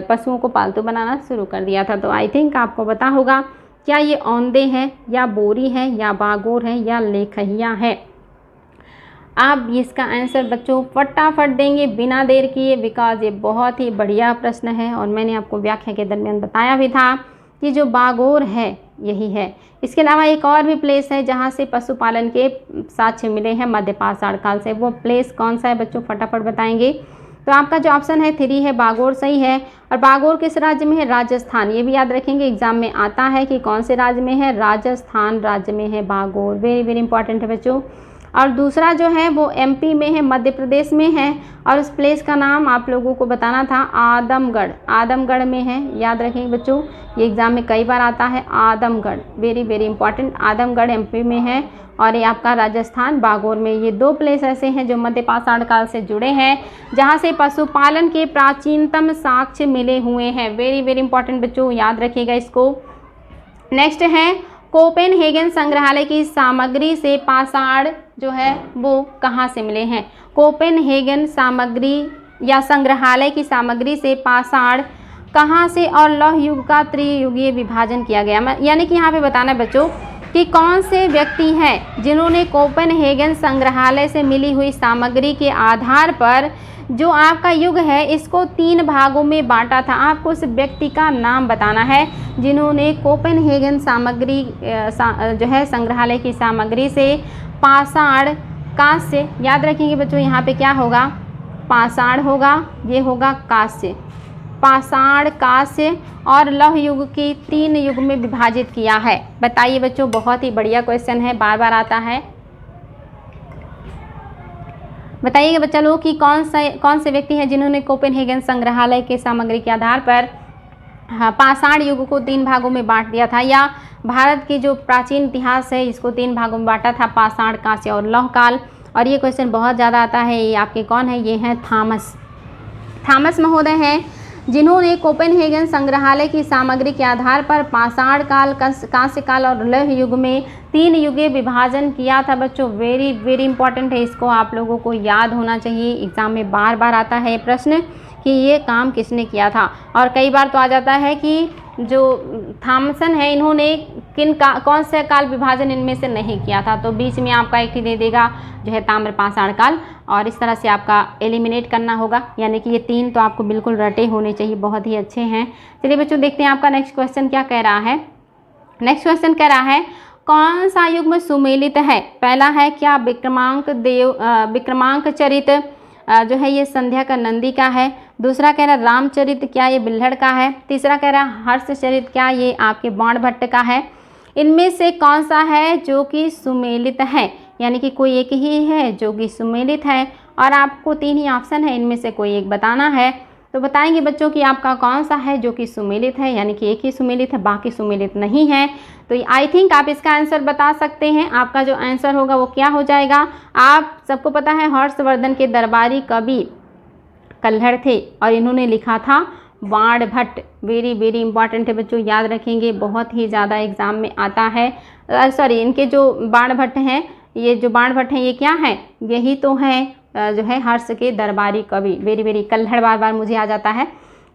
पशुओं को पालतू बनाना शुरू कर दिया था। तो आई थिंक आपको पता होगा क्या ये औंधे है या बोरी है या बागोर है या लेखहिया है। आप इसका आंसर बच्चों फटाफट देंगे बिना देर किए, बिकॉज ये बहुत ही बढ़िया प्रश्न है और मैंने आपको व्याख्या के दरमियान बताया भी था कि जो बागोर है यही है। इसके अलावा एक और भी प्लेस है जहाँ से पशुपालन के साक्ष्य मिले हैं मध्य पाषाण काल से, वो प्लेस कौन सा है बच्चों फटाफट बताएंगे। तो आपका जो ऑप्शन है 3 है बागोर सही है। और बागोर किस राज्य में है? राजस्थान। ये भी याद रखेंगे, एग्जाम में आता है कि कौन से राज्य में है, राजस्थान राज्य में है बागोर। वेरी वेरी इंपॉर्टेंट है बच्चों। और दूसरा जो है वो एमपी में है, मध्य प्रदेश में है, और उस प्लेस का नाम आप लोगों को बताना था, आदमगढ़। आदमगढ़ में है, याद रखेंगे बच्चों, ये एग्जाम में कई बार आता है, Adamgarh. Very very important, Adamgarh MP में है और ये आपका राजस्थान बागोर में। ये 2 प्लेस ऐसे हैं जो मध्य पाषाण काल से जुड़े हैं, जहाँ से पशुपालन के प्राचीनतम साक्ष्य मिले हुए हैं। वेरी वेरी इंपॉर्टेंट बच्चों, याद रखिएगा इसको। नेक्स्ट है कोपेनहेगन संग्रहालय की सामग्री से पाषाण जो है वो कहाँ से मिले हैं? कोपेनहेगन सामग्री या संग्रहालय की सामग्री से पाषाण कहाँ से और लौह युग का त्रियुगीय विभाजन किया गया? यानी कि यहाँ पे बताना है बच्चों कि कौन से व्यक्ति हैं जिन्होंने कोपेनहेगन संग्रहालय से मिली हुई सामग्री के आधार पर जो आपका युग है इसको 3 भागों में बांटा था। आपको उस व्यक्ति का नाम बताना है जिन्होंने कोपेनहेगन सामग्री जो है संग्रहालय की सामग्री से पाषाण कांस्य, याद रखेंगे बच्चों, यहाँ पे क्या होगा? पाषाण होगा, ये होगा कांस्य, पाषाण कांस्य और लौह युग की 3 युग में विभाजित किया है। बताइए बच्चों, बहुत ही बढ़िया क्वेश्चन है, बार बार आता है। बताइएगा बच्चा लोग कि कौन से व्यक्ति हैं जिन्होंने कोपेनहेगन संग्रहालय के सामग्री के आधार पर पाषाण युग को 3 भागों में बांट दिया था, या भारत की जो प्राचीन इतिहास है इसको 3 भागों में बांटा था, पाषाण कांस्य और लौह काल। और ये क्वेश्चन बहुत ज़्यादा आता है। ये आपके कौन है? ये हैं थॉमस महोदय हैं जिन्होंने कोपेनहेगन संग्रहालय की सामग्री के आधार पर पाषाण काल, कांस्य काल और लौह युग में 3 युगीय विभाजन किया था। बच्चों वेरी वेरी इंपॉर्टेंट है, इसको आप लोगों को याद होना चाहिए। एग्जाम में बार बार आता है प्रश्न कि ये काम किसने किया था, और कई बार तो आ जाता है कि जो थॉमसन है इन्होंने कौन से काल विभाजन इनमें से नहीं किया था, तो बीच में आपका एक ही दे देगा जो है ताम्र पाषाण काल, और इस तरह से आपका एलिमिनेट करना होगा। यानी कि ये 3 तो आपको बिल्कुल रटे होने चाहिए, बहुत ही अच्छे हैं। चलिए बच्चों देखते हैं आपका नेक्स्ट क्वेश्चन क्या कह रहा है। नेक्स्ट क्वेश्चन कह रहा है कौन सा युग्म सुमेलित है? पहला है क्या विक्रमांक चरित जो है ये संध्या का नंदी का है। दूसरा कह रहा रामचरित क्या ये बिल्हड़ का है। तीसरा कह रहा हर्षचरित क्या ये आपके बाणभट्ट का है। इनमें से कौन सा है जो कि सुमेलित है? यानी कि कोई एक ही है जो कि सुमेलित है, और आपको 3 ही ऑप्शन है, इनमें से कोई एक बताना है। तो बताएंगे बच्चों कि आपका कौन सा है जो कि सुमेलित है, यानी कि एक ही सुमेलित है, बाकी सुमेलित नहीं है। तो आई थिंक आप इसका आंसर बता सकते हैं। आपका जो आंसर होगा वो क्या हो जाएगा? आप सबको पता है हर्षवर्धन के दरबारी कवि कल्हड़ थे और इन्होंने लिखा था बाणभट्ट। वेरी वेरी इंपॉर्टेंट है बच्चों, याद रखेंगे, बहुत ही ज़्यादा एग्जाम में आता है। सॉरी, इनके जो बाणभट्ट हैं, ये जो बाणभट्ट हैं ये क्या है? यही तो है जो है हर्ष के दरबारी कवि। वेरी वेरी, कल्हड़ बार बार मुझे आ जाता है।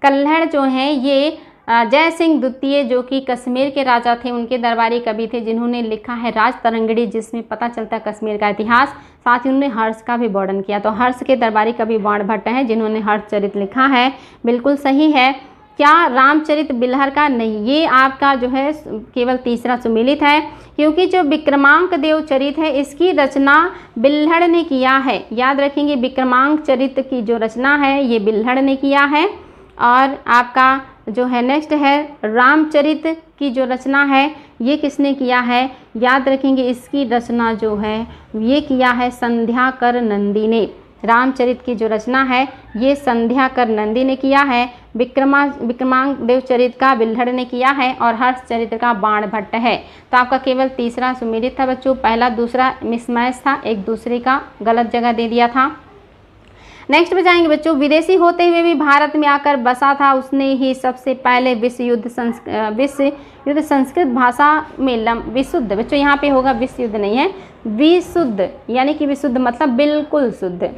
कल्हड़ जो हैं ये जय सिंह द्वितीय जो कि कश्मीर के राजा थे, उनके दरबारी कवि थे, जिन्होंने लिखा है राज तरंगिणी, जिसमें पता चलता है कश्मीर का इतिहास। साथ ही उन्होंने हर्ष का भी वर्णन किया। तो हर्ष के दरबारी कवि बाणभट्ट हैं जिन्होंने हर्षचरित लिखा है। बिल्कुल सही है। क्या रामचरित बिल्हड़ का? नहीं, ये आपका जो है केवल तीसरा सुमेलित है, क्योंकि जो विक्रमांक देव चरित है इसकी रचना बिल्हड़ ने किया है। याद रखेंगे, विक्रमांक चरित की जो रचना है ये बिल्हड़ ने किया है। और आपका जो है नेक्स्ट है रामचरित की जो रचना है ये किसने किया है? याद रखेंगे, इसकी रचना जो है ये किया है संध्याकर नंदी ने। रामचरित की जो रचना है ये संध्याकर नंदी ने किया है। विक्रमांक देव चरित का बिल्हड़ ने किया है और हर्षचरित का बाणभट्ट है। तो आपका केवल तीसरा सुमेलित था बच्चों, पहला दूसरा मिसमैच था, एक दूसरे का गलत जगह दे दिया था। नेक्स्ट पे जाएंगे बच्चों, विदेशी होते हुए भी भारत में आकर बसा था, उसने ही सबसे पहले विश्व युद्ध संस्कृत भाषा में विशुद्ध, बच्चों यहाँ पे होगा विश्व युद्ध नहीं है, विशुद्ध, यानी कि विशुद्ध मतलब बिल्कुल शुद्ध,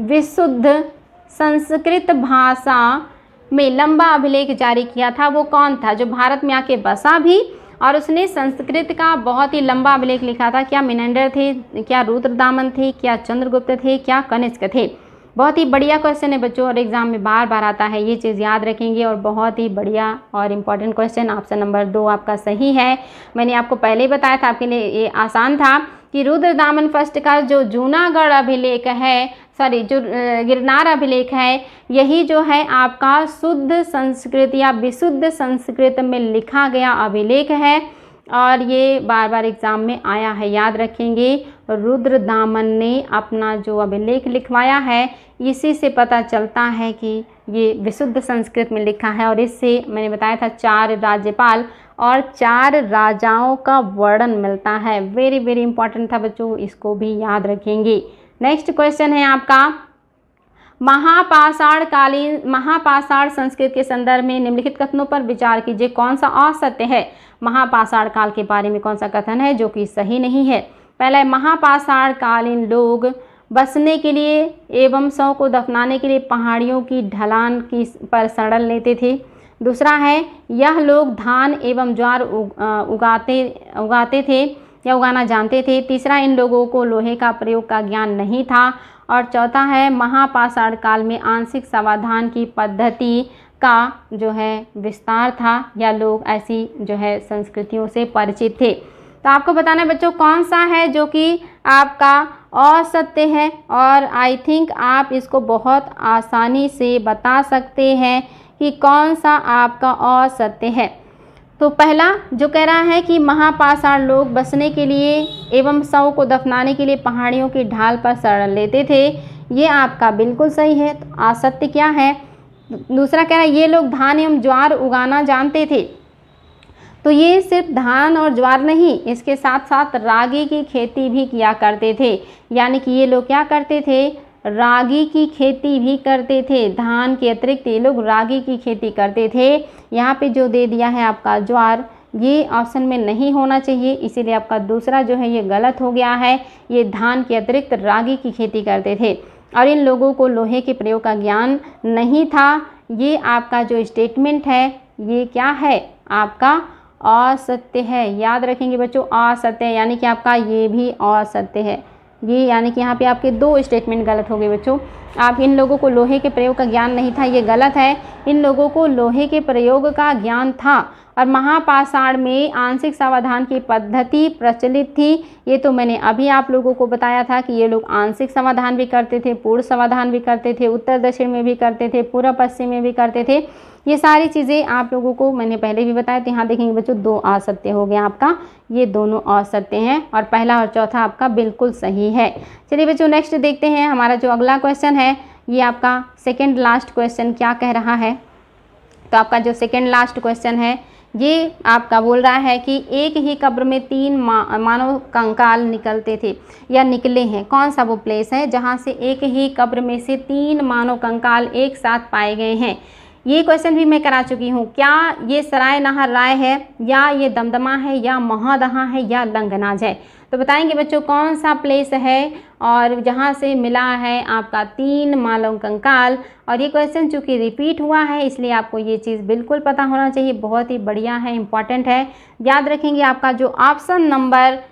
विशुद्ध संस्कृत भाषा में लंबा अभिलेख जारी किया था। वो कौन था जो भारत में आके बसा भी और उसने संस्कृत का बहुत ही लंबा अभिलेख लिखा था? क्या मिनेंडर थे, क्या रुद्रदामन थे, क्या चंद्रगुप्त थे, क्या कनिष्क थे? बहुत ही बढ़िया क्वेश्चन है बच्चों और एग्जाम में बार बार आता है, ये चीज़ याद रखेंगे। और बहुत ही बढ़िया और इम्पॉर्टेंट क्वेश्चन, ऑप्शन नंबर 2 आपका सही है। मैंने आपको पहले ही बताया था, आपके लिए ये आसान था कि रुद्रदामन फर्स्ट का जो जूनागढ़ अभिलेख है, सॉरी जो गिरनार अभिलेख है, यही जो है आपका शुद्ध संस्कृत या विशुद्ध संस्कृत में लिखा गया अभिलेख है। और ये बार बार एग्जाम में आया है, याद रखेंगे। रुद्रदामन ने अपना जो अभिलेख लिखवाया है, इसी से पता चलता है कि ये विशुद्ध संस्कृत में लिखा है। और इससे मैंने बताया था 4 राज्यपाल और 4 राजाओं का वर्णन मिलता है। वेरी वेरी इंपॉर्टेंट था बच्चों, इसको भी याद रखेंगे। नेक्स्ट क्वेश्चन है आपका, महापाषाण संस्कृत के संदर्भ में निम्नलिखित कथनों पर विचार कीजिए, कौन सा असत्य है। महापाषाण काल के बारे में कौन सा कथन है जो कि सही नहीं है। पहला है, महापाषाण कालीन लोग बसने के लिए एवं शव को दफनाने के लिए पहाड़ियों की ढलान की पर शरण लेते थे। दूसरा है, यह लोग धान एवं ज्वार उगाते थे या उगाना जानते थे। तीसरा, इन लोगों को लोहे का प्रयोग का ज्ञान नहीं था। और चौथा है, महापाषाण काल में आंशिक समाधान की पद्धति का जो है विस्तार था या लोग ऐसी जो है संस्कृतियों से परिचित थे। तो आपको बताना है बच्चों कौन सा है जो कि आपका असत्य है। और आई थिंक आप इसको बहुत आसानी से बता सकते हैं कि कौन सा आपका असत्य है। तो पहला जो कह रहा है कि महापाषाण लोग बसने के लिए एवं शव को दफनाने के लिए पहाड़ियों की ढाल पर शरण लेते थे, ये आपका बिल्कुल सही है। तो असत्य क्या है। दूसरा कह रहा है ये लोग धान एवं ज्वार उगाना जानते थे। तो ये सिर्फ धान और ज्वार नहीं, इसके साथ साथ रागी की खेती भी किया करते थे। यानी कि ये लोग क्या करते थे, रागी की खेती भी करते थे। धान के अतिरिक्त ये लोग रागी की खेती करते थे। यहाँ पे जो दे दिया है आपका ज्वार, ये ऑप्शन में नहीं होना चाहिए, इसीलिए आपका दूसरा जो है ये गलत हो गया है। ये धान के अतिरिक्त रागी की खेती करते थे और इन लोगों को लोहे के प्रयोग का ज्ञान नहीं था। ये आपका जो स्टेटमेंट है ये क्या है, आपका असत्य है। याद रखेंगे बच्चों, असत्य है, यानी कि आपका ये भी असत्य है। ये यानी कि यहाँ पे आपके 2 स्टेटमेंट गलत हो गए बच्चों। आप इन लोगों को लोहे के प्रयोग का ज्ञान नहीं था, ये गलत है। इन लोगों को लोहे के प्रयोग का ज्ञान था। और महापाषाण में आंशिक समाधान की पद्धति प्रचलित थी। ये तो मैंने अभी आप लोगों को बताया था कि ये लोग आंशिक समाधान भी करते थे, पूर्ण समाधान भी करते थे, उत्तर दक्षिण में भी करते थे, पूर्व पश्चिम में भी करते थे। ये सारी चीज़ें आप लोगों को मैंने पहले भी बताया। तो यहाँ देखेंगे बच्चों 2 असत्य हो गया आपका, ये दोनों असत्य हैं और पहला और चौथा आपका बिल्कुल सही है। चलिए बच्चों नेक्स्ट देखते हैं, हमारा जो अगला क्वेश्चन है ये आपका सेकेंड लास्ट क्वेश्चन क्या कह रहा है। तो आपका जो सेकेंड लास्ट क्वेश्चन है ये आपका बोल रहा है कि एक ही कब्र में 3 मानव कंकाल निकलते थे या निकले हैं। कौन सा वो प्लेस है जहाँ से एक ही कब्र में से 3 मानव कंकाल एक साथ पाए गए हैं। ये क्वेश्चन भी मैं करा चुकी हूँ। क्या ये सराय नहर राय है या ये दमदमा है या महादहा है या लंगनाज है। तो बताएंगे बच्चों कौन सा प्लेस है और जहाँ से मिला है आपका 3 मानव कंकाल। और ये क्वेश्चन चूँकि रिपीट हुआ है इसलिए आपको ये चीज़ बिल्कुल पता होना चाहिए। बहुत ही बढ़िया है, इम्पॉर्टेंट है। याद रखेंगे आपका जो ऑप्शन नंबर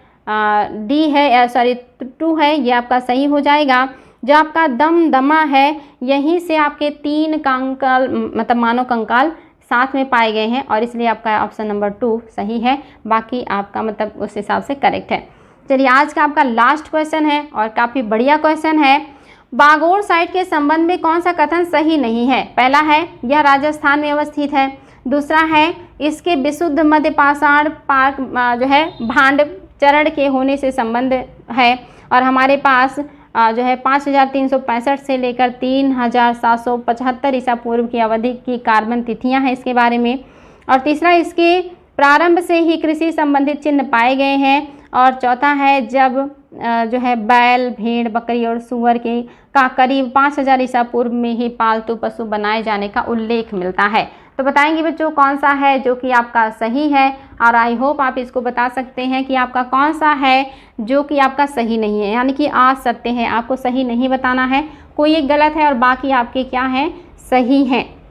डी है, सॉरी 2 है, ये आपका सही हो जाएगा। जो आपका दमदमा है यहीं से आपके 3 कंकाल मतलब मानव कंकाल साथ में पाए गए हैं और इसलिए आपका ऑप्शन नंबर 2 सही है। बाकी आपका मतलब उस हिसाब से करेक्ट है। चलिए आज का आपका लास्ट क्वेश्चन है और काफ़ी बढ़िया क्वेश्चन है। बागोर साइट के संबंध में कौन सा कथन सही नहीं है। पहला है यह राजस्थान में अवस्थित है। दूसरा है इसके विशुद्ध मध्य पाषाण पार्क जो है भांड चरण के होने से संबंध है। और हमारे पास जो है 5365 से लेकर 3775 ईसा पूर्व की अवधि की कार्बन तिथियां हैं इसके बारे में। और तीसरा इसके प्रारंभ से ही कृषि संबंधित चिन्ह पाए गए हैं। और चौथा है जब जो है बैल, भेड़, बकरी और सूअर के का करीब 5000 ईसा पूर्व में ही पालतू पशु बनाए जाने का उल्लेख मिलता है। तो बताएंगे बच्चों कौन सा है जो कि आपका सही है। और आई होप आप इसको बता सकते हैं कि आपका कौन सा है जो कि आपका सही नहीं है, यानी कि असत्य है। आपको सही नहीं बताना है, कोई एक गलत है और बाकी आपके क्या हैं, सही हैं।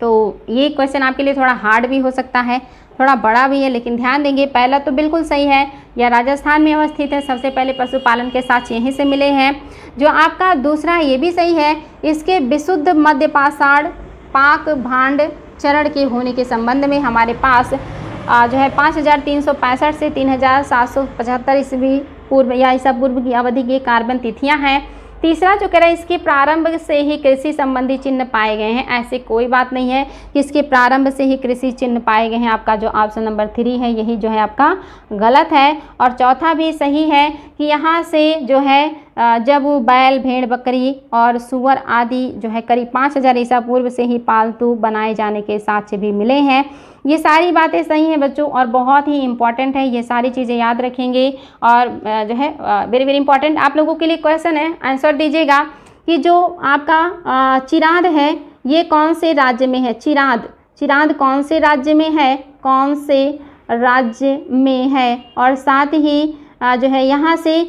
तो ये क्वेश्चन आपके लिए थोड़ा हार्ड भी हो सकता है, थोड़ा बड़ा भी है, लेकिन ध्यान देंगे। पहला तो बिल्कुल सही है, यह राजस्थान में अवस्थित है। सबसे पहले पशुपालन के साक्ष्य यहीं से मिले हैं। जो आपका दूसरा ये भी सही है, इसके विशुद्ध मध्य पाषाण पाक भांड चरण के होने के संबंध में हमारे पास जो है 5365 से 3775 ईस्वी पूर्व या ईसा पूर्व की अवधि की कार्बन तिथियां हैं। तीसरा जो कह रहा है, इसके प्रारंभ से ही कृषि संबंधी चिन्ह पाए गए हैं। ऐसे कोई बात नहीं है कि इसके प्रारंभ से ही कृषि चिन्ह पाए गए हैं। आपका जो ऑप्शन नंबर 3 है यही जो है आपका गलत है। और चौथा भी सही है कि यहाँ से जो है जब बैल भेड़ बकरी और सुअर आदि जो है करीब 5000 ईसा पूर्व से ही पालतू बनाए जाने के साक्ष्य भी मिले हैं। ये सारी बातें सही हैं बच्चों, और बहुत ही इम्पॉर्टेंट है, ये सारी चीज़ें याद रखेंगे। और जो है वेरी वेरी इंपॉर्टेंट आप लोगों के लिए क्वेश्चन है, आंसर दीजिएगा कि जो आपका चिराद है ये कौन से राज्य में है। चिराद कौन से राज्य में है, कौन से राज्य में है। और साथ ही जो है यहाँ से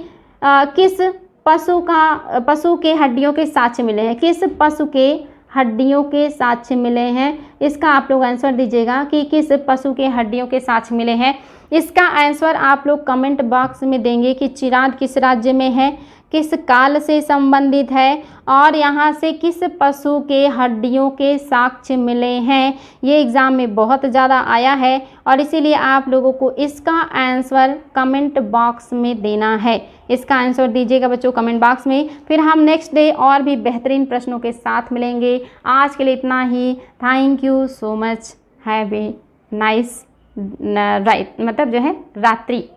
किस पशु के हड्डियों के साक्ष्य मिले हैं, किस पशु के हड्डियों के साक्ष्य मिले हैं। इसका आप लोग आंसर दीजिएगा कि किस पशु के हड्डियों के साक्ष्य मिले हैं। इसका आंसर आप लोग कमेंट बॉक्स में देंगे कि चिराद किस राज्य में है, किस काल से संबंधित है और यहाँ से किस पशु के हड्डियों के साक्ष्य मिले हैं। ये एग्ज़ाम में बहुत ज़्यादा आया है और इसीलिए आप लोगों को इसका आंसर कमेंट बॉक्स में देना है। इसका आंसर दीजिएगा बच्चों कमेंट बॉक्स में। फिर हम नेक्स्ट डे और भी बेहतरीन प्रश्नों के साथ मिलेंगे। आज के लिए इतना ही। Thank you so much. Have a nice right मतलब जो है रात्रि।